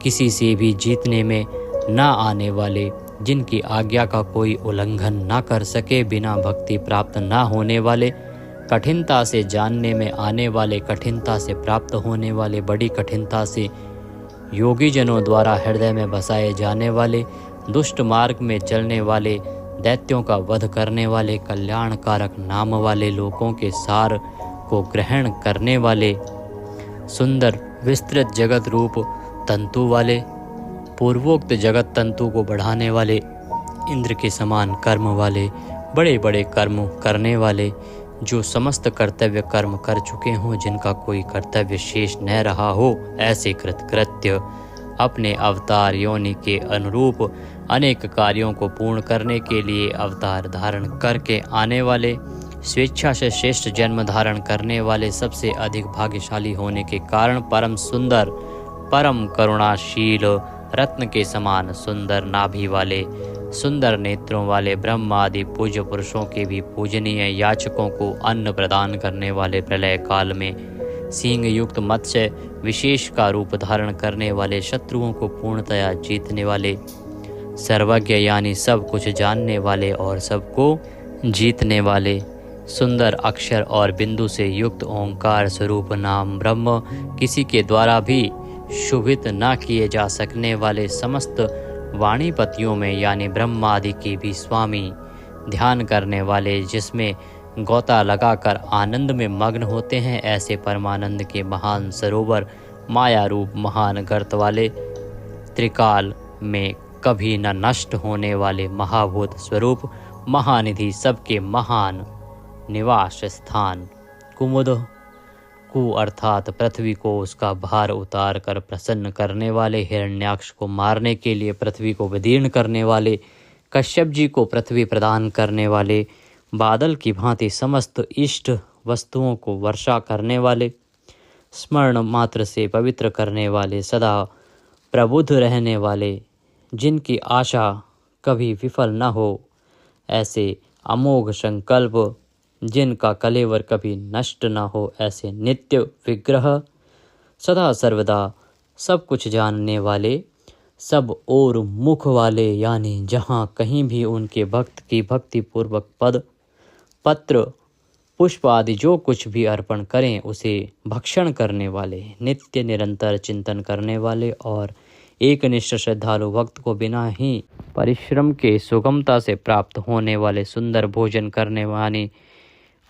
किसी से भी जीतने में न आने वाले, जिनकी आज्ञा का कोई उल्लंघन न कर सके, बिना भक्ति प्राप्त न होने वाले, कठिनता से जानने में आने वाले, कठिनता से प्राप्त होने वाले, बड़ी कठिनता से योगी जनों द्वारा हृदय में बसाए जाने वाले, दुष्ट मार्ग में चलने वाले, दैत्यों का वध करने वाले, कल्याणकारक नाम वाले, लोकों के सार को ग्रहण करने वाले, सुंदर विस्तृत जगत रूप तंतु वाले, पूर्वोक्त जगत तंतु को बढ़ाने वाले, इंद्र के समान कर्म वाले, बड़े बड़े कर्म करने वाले, जो समस्त कर्तव्य कर्म कर चुके हों, जिनका कोई कर्तव्य शेष न रहा हो, ऐसे कृतकृत्य, अपने अवतार योनि के अनुरूप अनेक कार्यों को पूर्ण करने के लिए अवतार धारण करके आने वाले, स्वेच्छा से श्रेष्ठ जन्म धारण करने वाले, सबसे अधिक भाग्यशाली होने के कारण परम सुंदर, परम करुणाशील, रत्न के समान सुंदर नाभि वाले, सुंदर नेत्रों वाले, ब्रह्म आदि पूज्य पुरुषों के भी पूजनीय, याचकों को अन्न प्रदान करने वाले, प्रलय काल में सींग युक्त मत्स्य विशेष का रूप धारण करने वाले, शत्रुओं को पूर्णतया जीतने वाले, सर्वज्ञ यानी सब कुछ जानने वाले और सबको जीतने वाले, सुंदर अक्षर और बिंदु से युक्त ओंकार स्वरूप नाम ब्रह्म, किसी के द्वारा भी शुभित न किए जा सकने वाले, समस्त वाणीपतियों में यानी ब्रह्म आदि के भी स्वामी, ध्यान करने वाले, जिसमें गोता लगाकर आनंद में मग्न होते हैं, ऐसे परमानंद के महान सरोवर, माया रूप महान गर्त वाले, त्रिकाल में कभी न नष्ट होने वाले महाभूत स्वरूप, महानिधि, सबके महान निवास स्थान, कुमुद, कु अर्थात पृथ्वी को उसका भार उतार कर प्रसन्न करने वाले, हिरण्याक्ष को मारने के लिए पृथ्वी को विदीर्ण करने वाले, कश्यप जी को पृथ्वी प्रदान करने वाले, बादल की भांति समस्त इष्ट वस्तुओं को वर्षा करने वाले, स्मरण मात्र से पवित्र करने वाले, सदा प्रबुद्ध रहने वाले, जिनकी आशा कभी विफल न हो, ऐसे अमोघ संकल्प, जिनका कलेवर कभी नष्ट न हो, ऐसे नित्य विग्रह, सदा सर्वदा सब कुछ जानने वाले, सब और मुख वाले, यानी जहाँ कहीं भी उनके भक्त की भक्ति पूर्वक पद, पत्र, पुष्प आदि जो कुछ भी अर्पण करें उसे भक्षण करने वाले, नित्य निरंतर चिंतन करने वाले और एकनिष्ठ श्रद्धालु भक्त को बिना ही परिश्रम के सुगमता से प्राप्त होने वाले, सुंदर भोजन करने वाले,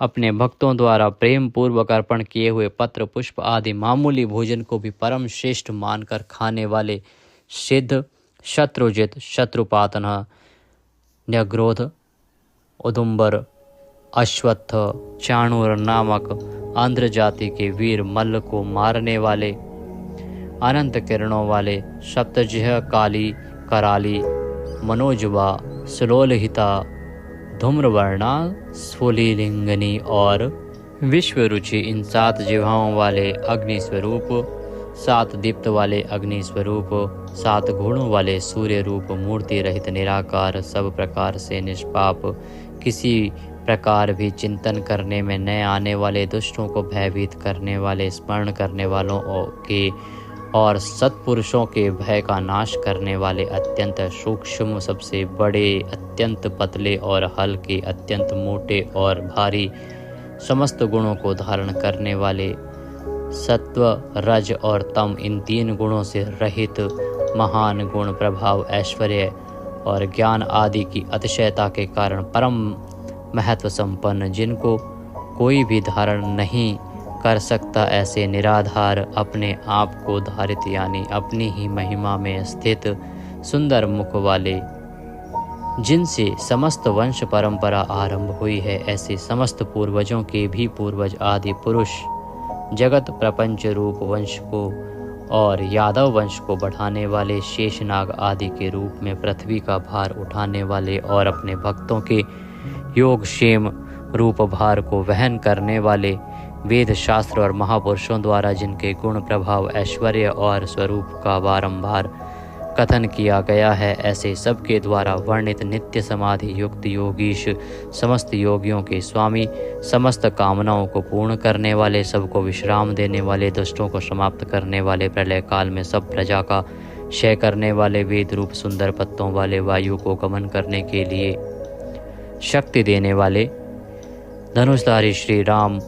अपने भक्तों द्वारा प्रेम पूर्वक अर्पण किए हुए पत्र, पुष्प आदि मामूली भोजन को भी परम श्रेष्ठ मानकर खाने वाले, सिद्ध, शत्रुजित, शत्रुपातन, न्यग्रोध, उदुम्बर, अश्वत्थ, चाणूर नामक आंध्र जाति के वीर मल्ल को मारने वाले, अनंत किरणों वाले, सप्तजिह, काली, कराली, मनोजवा, सुलोलहिता, धूम्रवर्णा, स्फुलिंगनी और विश्वरुचि, इन 7 जिह्वाओं वाले अग्नि स्वरूप, 7 दीप्त वाले अग्नि स्वरूप, 7 गुणों वाले सूर्य रूप, मूर्ति रहित निराकार, सब प्रकार से निष्पाप, किसी प्रकार भी चिंतन करने में न आने वाले, दुष्टों को भयभीत करने वाले, स्मरण करने वालों के और सत्पुरुषों के भय का नाश करने वाले, अत्यंत सूक्ष्म, सबसे बड़े, अत्यंत पतले और हल्के, अत्यंत मोटे और भारी, समस्त गुणों को धारण करने वाले, सत्व, रज और तम, इन 3 गुणों से रहित, महान गुण, प्रभाव, ऐश्वर्य और ज्ञान आदि की अतिशयता के कारण परम महत्व संपन्न, जिनको कोई भी धारण नहीं कर सकता, ऐसे निराधार, अपने आप को धारित यानी अपनी ही महिमा में स्थित, सुंदर मुख वाले, जिनसे समस्त वंश परंपरा आरंभ हुई है, ऐसे समस्त पूर्वजों के भी पूर्वज आदि पुरुष, जगत प्रपंच रूप वंश को और यादव वंश को बढ़ाने वाले, शेषनाग आदि के रूप में पृथ्वी का भार उठाने वाले और अपने भक्तों के योगक्षेम रूप भार को वहन करने वाले, वेद शास्त्र और महापुरुषों द्वारा जिनके गुण, प्रभाव, ऐश्वर्य और स्वरूप का बारंबार कथन किया गया है, ऐसे सबके द्वारा वर्णित नित्य समाधि युक्त योगीश, समस्त योगियों के स्वामी, समस्त कामनाओं को पूर्ण करने वाले, सबको विश्राम देने वाले, दुष्टों को समाप्त करने वाले, प्रलय काल में सब प्रजा का क्षय करने वाले, वेद रूप सुंदर पत्तों वाले, वायु को गमन करने के लिए शक्ति देने वाले, धनुषधारी श्री राम,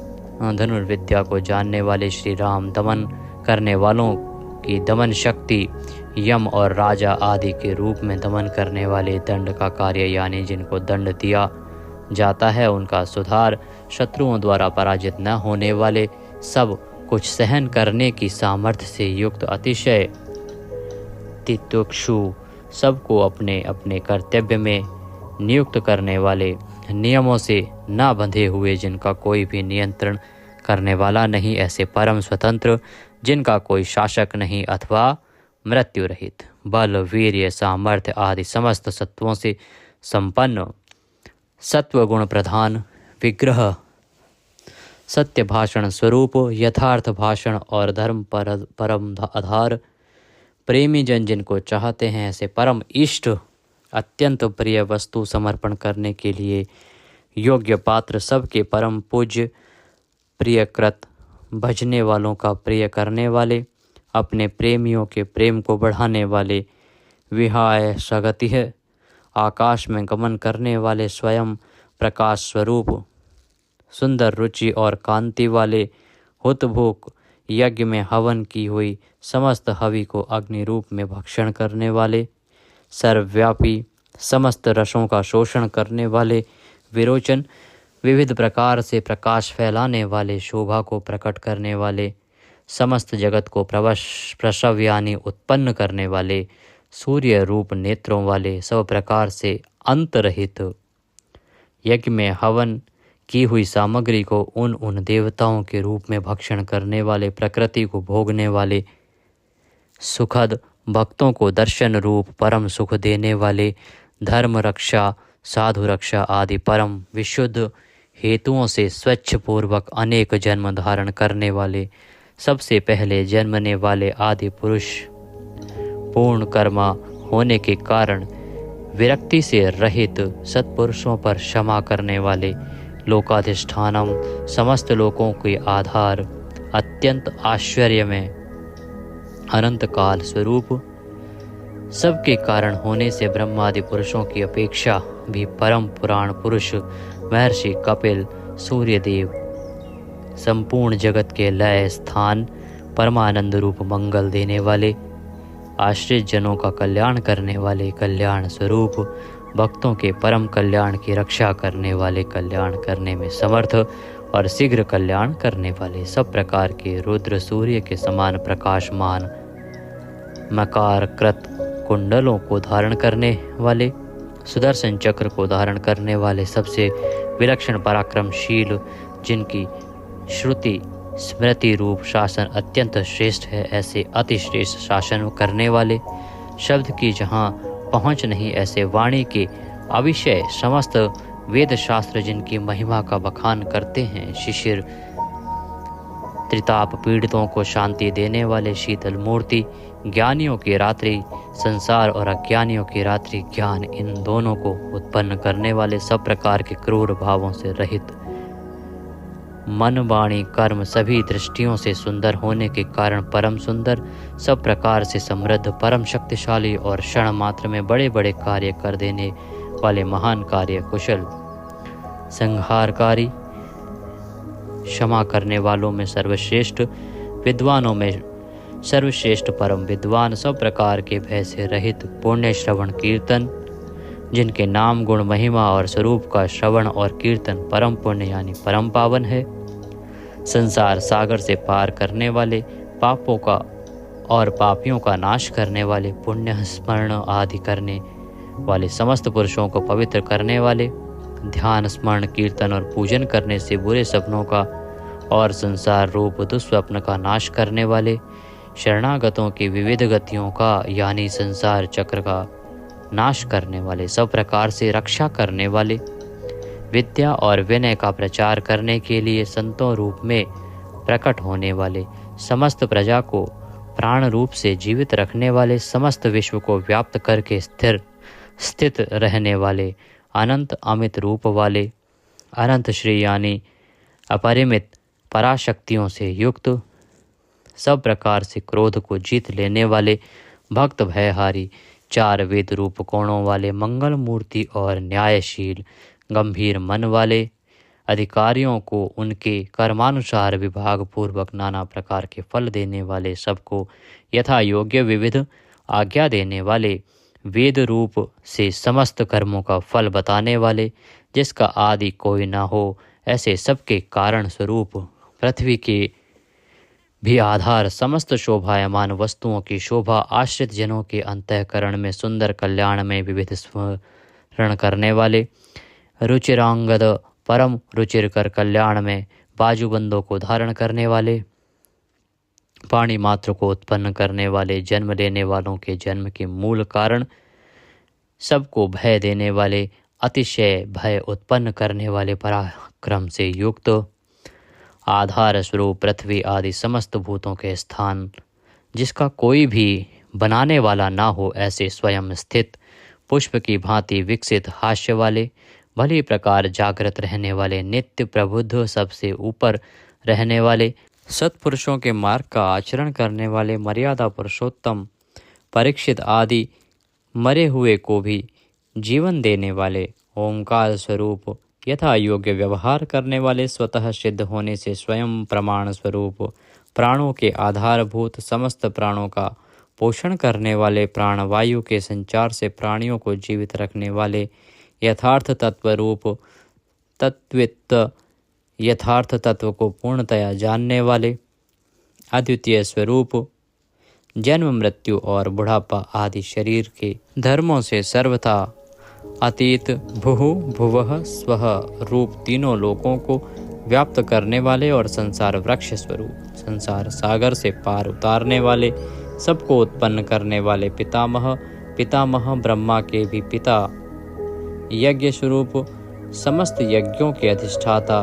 धनुर्विद्या को जानने वाले श्री राम, दमन करने वालों की दमन शक्ति, यम और राजा आदि के रूप में दमन करने वाले, दंड का कार्य यानी जिनको दंड दिया जाता है उनका सुधार, शत्रुओं द्वारा पराजित न होने वाले, सब कुछ सहन करने की सामर्थ्य से युक्त, अतिशय तितिक्षु, सबको अपने अपने कर्तव्य में नियुक्त करने वाले, नियमों से न बंधे हुए, जिनका कोई भी नियंत्रण करने वाला नहीं, ऐसे परम स्वतंत्र, जिनका कोई शासक नहीं, अथवा मृत्यु रहित, बल, वीर्य, सामर्थ्य आदि समस्त सत्वों से संपन्न, सत्व गुण प्रधान, विग्रह, सत्य भाषण स्वरूप, यथार्थ भाषण और धर्म परम आधार, प्रेमी जन जिनको चाहते हैं, ऐसे परम इष्ट, अत्यंत प्रिय वस्तु समर्पण करने के लिए योग्य पात्र, सबके परम पूज्य, प्रियकृत, भजने वालों का प्रिय करने वाले, अपने प्रेमियों के प्रेम को बढ़ाने वाले, विहाय सगति है, आकाश में गमन करने वाले, स्वयं प्रकाश स्वरूप, सुंदर रुचि और कांति वाले, हुतभुक, यज्ञ में हवन की हुई समस्त हवि को अग्नि रूप में भक्षण करने वाले, सर्वव्यापी, समस्त रसों का शोषण करने वाले, विरोचन, विविध प्रकार से प्रकाश फैलाने वाले, शोभा को प्रकट करने वाले, समस्त जगत को प्रसव यानी उत्पन्न करने वाले, सूर्य रूप नेत्रों वाले, सब प्रकार से अंतरहित, यज्ञ में हवन की हुई सामग्री को उन देवताओं के रूप में भक्षण करने वाले, प्रकृति को भोगने वाले, सुखद, भक्तों को दर्शन रूप परम सुख देने वाले, धर्म रक्षा, साधु रक्षा आदि परम विशुद्ध हेतुओं से स्वच्छ पूर्वक अनेक जन्म धारण करने वाले, सबसे पहले जन्मने वाले आदि पुरुष, पूर्ण कर्मा होने के कारण विरक्ति से रहित, सत्पुरुषों पर क्षमा करने वाले, लोकाधिष्ठानम, समस्त लोकों के आधार, अत्यंत आश्चर्य में अनंत काल स्वरूप, सबके कारण होने से ब्रह्मादि पुरुषों की अपेक्षा भी परम पुराण पुरुष, महर्षि कपिल, सूर्यदेव, संपूर्ण जगत के लय स्थान, परमानंद रूप मंगल देने वाले, आश्रित जनों का कल्याण करने वाले, कल्याण स्वरूप, भक्तों के परम कल्याण की रक्षा करने वाले, कल्याण करने में समर्थ और शीघ्र कल्याण करने वाले, सब प्रकार के रुद्र सूर्य के समान प्रकाशमान, मकार कृत कुंडलों को धारण करने वाले, सुदर्शन चक्र को धारण करने वाले, सबसे विलक्षण पराक्रमशील, जिनकी श्रुति स्मृति रूप शासन अत्यंत श्रेष्ठ है, ऐसे अति श्रेष्ठ शासन करने वाले, शब्द की जहाँ पहुँच नहीं, ऐसे वाणी के अविषय समस्त वेद शास्त्र जिनकी महिमा का बखान करते हैं, शिशिर, त्रिताप पीड़ितों को शांति देने वाले, शीतल मूर्ति, ज्ञानियों की रात्रि संसार और अज्ञानियों की रात्रि ज्ञान, इन दोनों को उत्पन्न करने वाले, सब प्रकार के क्रूर भावों से रहित, मन वाणी कर्म सभी दृष्टियों से सुंदर होने के कारण परम सुंदर, सब प्रकार से समृद्ध, परम शक्तिशाली और क्षण मात्र में बड़े बड़े कार्य कर देने वाले महान कार्य कुशल, संहारकारी, क्षमा करने वालों में सर्वश्रेष्ठ, विद्वानों में सर्वश्रेष्ठ परम विद्वान, सब प्रकार के भय से रहित, पुण्य श्रवण कीर्तन, जिनके नाम गुण महिमा और स्वरूप का श्रवण और कीर्तन परम पुण्य यानी परम पावन है, संसार सागर से पार करने वाले, पापों का और पापियों का नाश करने वाले, पुण्य स्मरण आदि करने वाले, समस्त पुरुषों को पवित्र करने वाले, ध्यान स्मरण कीर्तन और पूजन करने से बुरे सपनों का और संसार रूप दुस्वप्न का नाश करने वाले, शरणागतों की विविध गतियों का यानी संसार चक्र का नाश करने वाले, सब प्रकार से रक्षा करने वाले, विद्या और विनय का प्रचार करने के लिए संतों रूप में प्रकट होने वाले, समस्त प्रजा को प्राण रूप से जीवित रखने वाले, समस्त विश्व को व्याप्त करके स्थित रहने वाले, अनंत अमित रूप वाले, अनंत श्री यानी अपरिमित पराशक्तियों से युक्त, सब प्रकार से क्रोध को जीत लेने वाले, भक्त भयहारी, चार वेद रूप कोणों वाले, मंगल मूर्ति और न्यायशील, गंभीर मन वाले, अधिकारियों को उनके कर्मानुसार विभाग पूर्वक नाना प्रकार के फल देने वाले, सबको यथा योग्य विविध आज्ञा देने वाले, वेद रूप से समस्त कर्मों का फल बताने वाले, जिसका आदि कोई न हो, ऐसे सबके कारण स्वरूप, पृथ्वी के भी आधार, समस्त शोभायमान वस्तुओं की शोभा, आश्रित जनों के अंतःकरण में सुंदर कल्याण में विविध स्मरण करने वाले, रुचिरांगद परम रुचिरकर कल्याण में बाजूबंदों को धारण करने वाले, पाणी मात्र को उत्पन्न करने वाले, जन्म लेने वालों के जन्म के मूल कारण, सबको भय देने वाले, अतिशय भय उत्पन्न करने वाले, पराक्रम से युक्त, आधार स्वरूप पृथ्वी आदि समस्त भूतों के स्थान, जिसका कोई भी बनाने वाला ना हो, ऐसे स्वयं स्थित, पुष्प की भांति विकसित, हास्य वाले, भली प्रकार जागृत रहने वाले, नित्य प्रबुद्ध, सबसे ऊपर रहने वाले, सत्पुरुषों के मार्ग का आचरण करने वाले, मर्यादा पुरुषोत्तम परीक्षित आदि मरे हुए को भी जीवन देने वाले, ओंकार स्वरूप यथा योग्य व्यवहार करने वाले, स्वतः सिद्ध होने से स्वयं प्रमाण स्वरूप, प्राणों के आधारभूत, समस्त प्राणों का पोषण करने वाले, प्राणवायु के संचार से प्राणियों को जीवित रखने वाले, यथार्थ तत्व रूप, तत्वित यथार्थ तत्व को पूर्णतया जानने वाले, अद्वितीय स्वरूप, जन्म मृत्यु और बुढ़ापा आदि शरीर के धर्मों से सर्वथा अतीत, भुः भुवः स्वः रूप तीनों लोकों को व्याप्त करने वाले और संसार वृक्ष स्वरूप, संसार सागर से पार उतारने वाले, सबको उत्पन्न करने वाले, पितामह ब्रह्मा के भी पिता, यज्ञ स्वरूप, समस्त यज्ञों के अधिष्ठाता,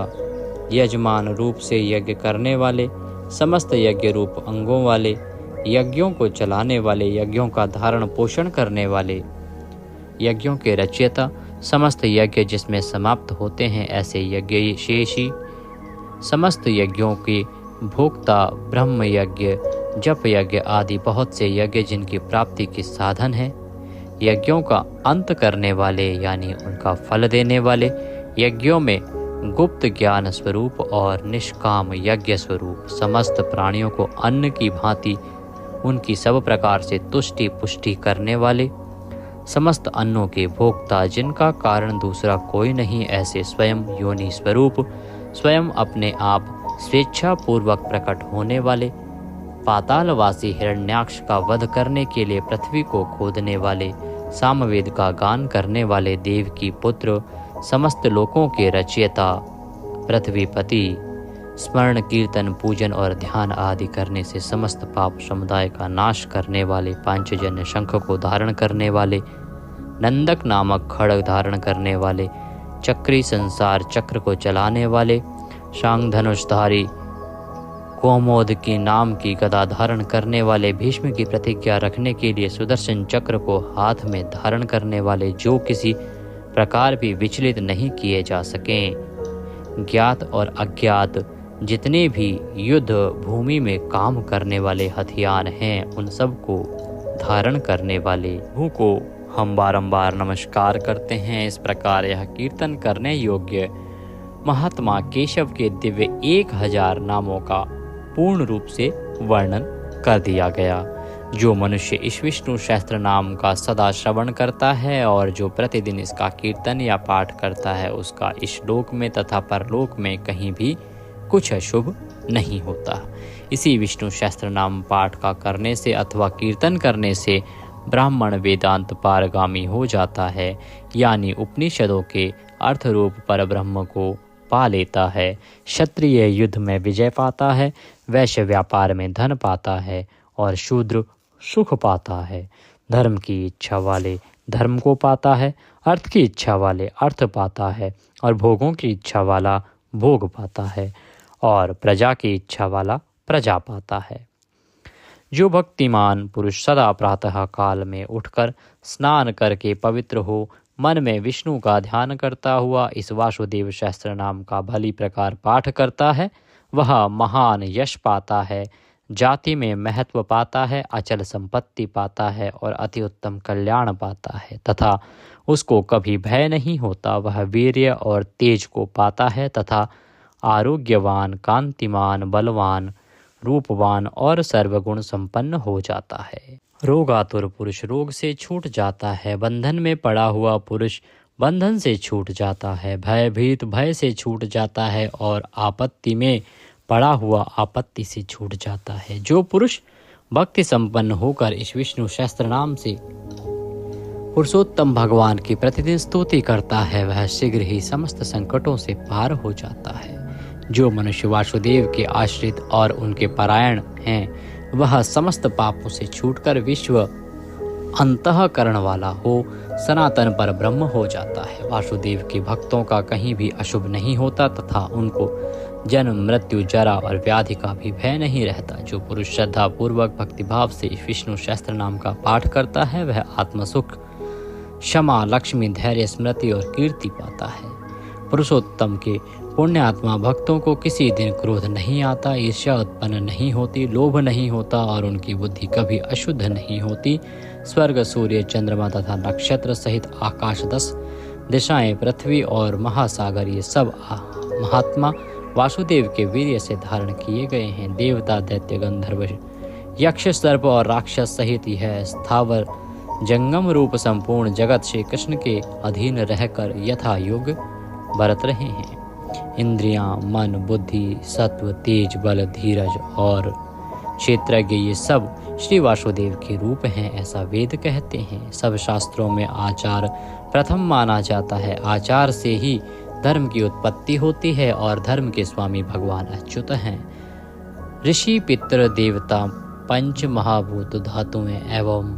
यजमान रूप से यज्ञ करने वाले, समस्त यज्ञ रूप अंगों वाले, यज्ञों को चलाने वाले, यज्ञों का धारण पोषण करने वाले, यज्ञों के रचयिता, समस्त यज्ञ जिसमें समाप्त होते हैं ऐसे यज्ञ शेषी, समस्त यज्ञों के भोक्ता, ब्रह्म यज्ञ, जप यज्ञ आदि बहुत से यज्ञ जिनकी प्राप्ति के साधन है, यज्ञों का अंत करने वाले यानी उनका फल देने वाले, यज्ञों में गुप्त ज्ञान स्वरूप और निष्काम यज्ञ स्वरूप, समस्त प्राणियों को अन्न की भांति उनकी सब प्रकार से तुष्टि पुष्टि करने वाले, समस्त अन्नों के भोक्ता, जिनका कारण दूसरा कोई नहीं, ऐसे स्वयं योनि स्वरूप, स्वयं अपने आप स्वेच्छा पूर्वक प्रकट होने वाले, पातालवासी हिरण्याक्ष का वध करने के लिए पृथ्वी को खोदने वाले, सामवेद का गान करने वाले, देव की पुत्र, समस्त लोकों के रचयिता, पृथ्वीपति, स्मरण कीर्तन पूजन और ध्यान आदि करने से समस्त पाप समुदाय का नाश करने वाले, पांचजन्य शंख को धारण करने वाले, नंदक नामक खड्ग धारण करने वाले, चक्री संसार चक्र को चलाने वाले, शांग धनुषधारी, कोमोद की नाम की गदा धारण करने वाले, भीष्म की प्रतिज्ञा रखने के लिए सुदर्शन चक्र को हाथ में धारण करने वाले, जो किसी प्रकार भी विचलित नहीं किए जा सकें, ज्ञात और अज्ञात जितने भी युद्ध भूमि में काम करने वाले हथियार हैं, उन सब को धारण करने वाले प्रभु को हम बारंबार नमस्कार करते हैं। इस प्रकार यह कीर्तन करने योग्य महात्मा केशव के दिव्य 1000 नामों का पूर्ण रूप से वर्णन कर दिया गया। जो मनुष्य इस विष्णु सहस्त्र नाम का सदा श्रवण करता है और जो प्रतिदिन इसका कीर्तन या पाठ करता है, उसका इस लोक में तथा परलोक में कहीं भी कुछ अशुभ नहीं होता। इसी विष्णु सहस्त्र नाम पाठ का करने से अथवा कीर्तन करने से ब्राह्मण वेदांत पारगामी हो जाता है, यानी उपनिषदों के अर्थ रूप पर ब्रह्म को पा लेता है। क्षत्रिय युद्ध में विजय पाता है, वैश्य व्यापार में धन पाता है और शूद्र सुख पाता है। धर्म की इच्छा वाले धर्म को पाता है, अर्थ की इच्छा वाले अर्थ पाता है और भोगों की इच्छा वाला भोग पाता है और प्रजा की इच्छा वाला प्रजा पाता है। जो भक्तिमान पुरुष सदा प्रातः काल में उठकर स्नान करके पवित्र हो, मन में विष्णु का ध्यान करता हुआ इस वासुदेव सहस्त्र नाम का भली प्रकार पाठ करता है, वह महान यश पाता है, जाति में महत्व पाता है, अचल संपत्ति पाता है और अति उत्तम कल्याण पाता है तथा उसको कभी भय नहीं होता। वह वीर्य और तेज को पाता है तथा आरोग्यवान, कांतिमान, बलवान, रूपवान और सर्वगुण संपन्न हो जाता है। रोगातुर पुरुष रोग से छूट जाता है, बंधन में पड़ा हुआ पुरुष बंधन से छूट जाता है, भयभीत भय से छूट जाता है और आपत्ति में पड़ा हुआ आपत्ति से छूट जाता है। जो पुरुष भक्ति संपन्न होकर इस विष्णु सहस्त्र नाम से पुरुषोत्तम भगवान की प्रतिदिन स्तुति करता है, वह शीघ्र ही समस्त संकटों से पार हो जाता है। जो मनुष्य वासुदेव के आश्रित और उनके परायण हैं, वह समस्त पापों से छूटकर विश्व अंतःकरण वाला हो, सनातन पर ब्रह्म हो जाता है। वासुदेव के भक्तों का कहीं भी अशुभ नहीं होता तथा उनको जन्म, मृत्यु, जरा और व्याधि का भी भय नहीं रहता। जो पुरुष श्रद्धा पूर्वक भक्तिभाव से इस विष्णु सहस्त्र नाम का पाठ करता है, वह आत्मसुख, क्षमा, लक्ष्मी, धैर्य, स्मृति और कीर्ति पाता है। पुरुषोत्तम के पुण्य आत्मा भक्तों को किसी दिन क्रोध नहीं आता, ईर्ष्या उत्पन्न नहीं होती, लोभ नहीं होता और उनकी बुद्धि कभी अशुद्ध नहीं होती। स्वर्ग, सूर्य, चंद्रमा तथा नक्षत्र सहित आकाश, 10 दिशाएं, पृथ्वी और महासागर, ये सब महात्मा वासुदेव के वीर्य से धारण किए गए हैं। देवता, दैत्य, गंधर्व, यक्ष, सर्प और राक्षस सहित यह स्थावर जंगम रूप संपूर्ण जगत श्री कृष्ण के अधीन रहकर यथा योग बरत रहे हैं। इंद्रियां, मन, बुद्धि, सत्व, तेज, बल, धीरज और क्षेत्रज्ञ, ये सब श्री वासुदेव के रूप हैं, ऐसा वेद कहते हैं। सब शास्त्रों में आचार प्रथम माना जाता है। आचार से ही धर्म की उत्पत्ति होती है और धर्म के स्वामी भगवान अच्युत हैं। ऋषि, पितृ, देवता, पंच महाभूत, धातुएं एवं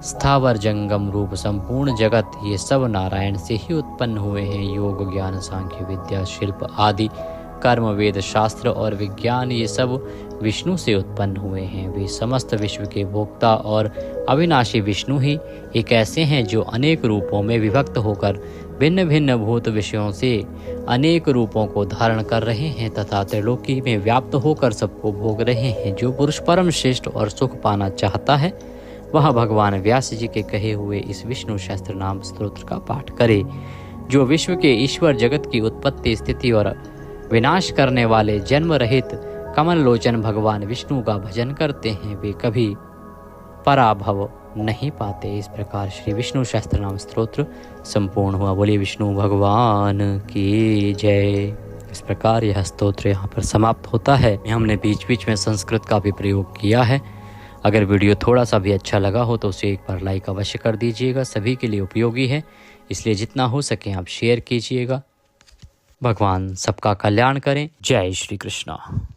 स्थावर जंगम रूप संपूर्ण जगत, ये सब नारायण से ही उत्पन्न हुए हैं। योग, ज्ञान, सांख्य, विद्या, शिल्प आदि कर्म, वेद, शास्त्र और विज्ञान, ये सब विष्णु से उत्पन्न हुए हैं। वे समस्त विश्व के भोक्ता और अविनाशी विष्णु ही एक ऐसे हैं जो अनेक रूपों में विभक्त होकर भिन्न भिन्न भूत विषयों से अनेक रूपों को धारण कर रहे हैं तथा त्रिलोकी में व्याप्त होकर सबको भोग रहे हैं। जो पुरुष परम श्रेष्ठ और सुख पाना चाहता है, वह भगवान व्यास जी के कहे हुए इस विष्णु सहस्त्र नाम स्तोत्र का पाठ करे। जो विश्व के ईश्वर, जगत की उत्पत्ति, स्थिति और विनाश करने वाले जन्म रहित कमल लोचन भगवान विष्णु का भजन करते हैं, वे कभी पराभव नहीं पाते। इस प्रकार श्री विष्णु सहस्त्र नाम स्तोत्र संपूर्ण हुआ। बोलिए विष्णु भगवान की जय। इस प्रकार यह स्तोत्र यहाँ पर समाप्त होता है। हमने बीच बीच में संस्कृत का भी प्रयोग किया है। अगर वीडियो थोड़ा सा भी अच्छा लगा हो तो उसे एक बार लाइक अवश्य कर दीजिएगा। सभी के लिए उपयोगी है, इसलिए जितना हो सके आप शेयर कीजिएगा। भगवान सबका कल्याण करें। जय श्री कृष्णा।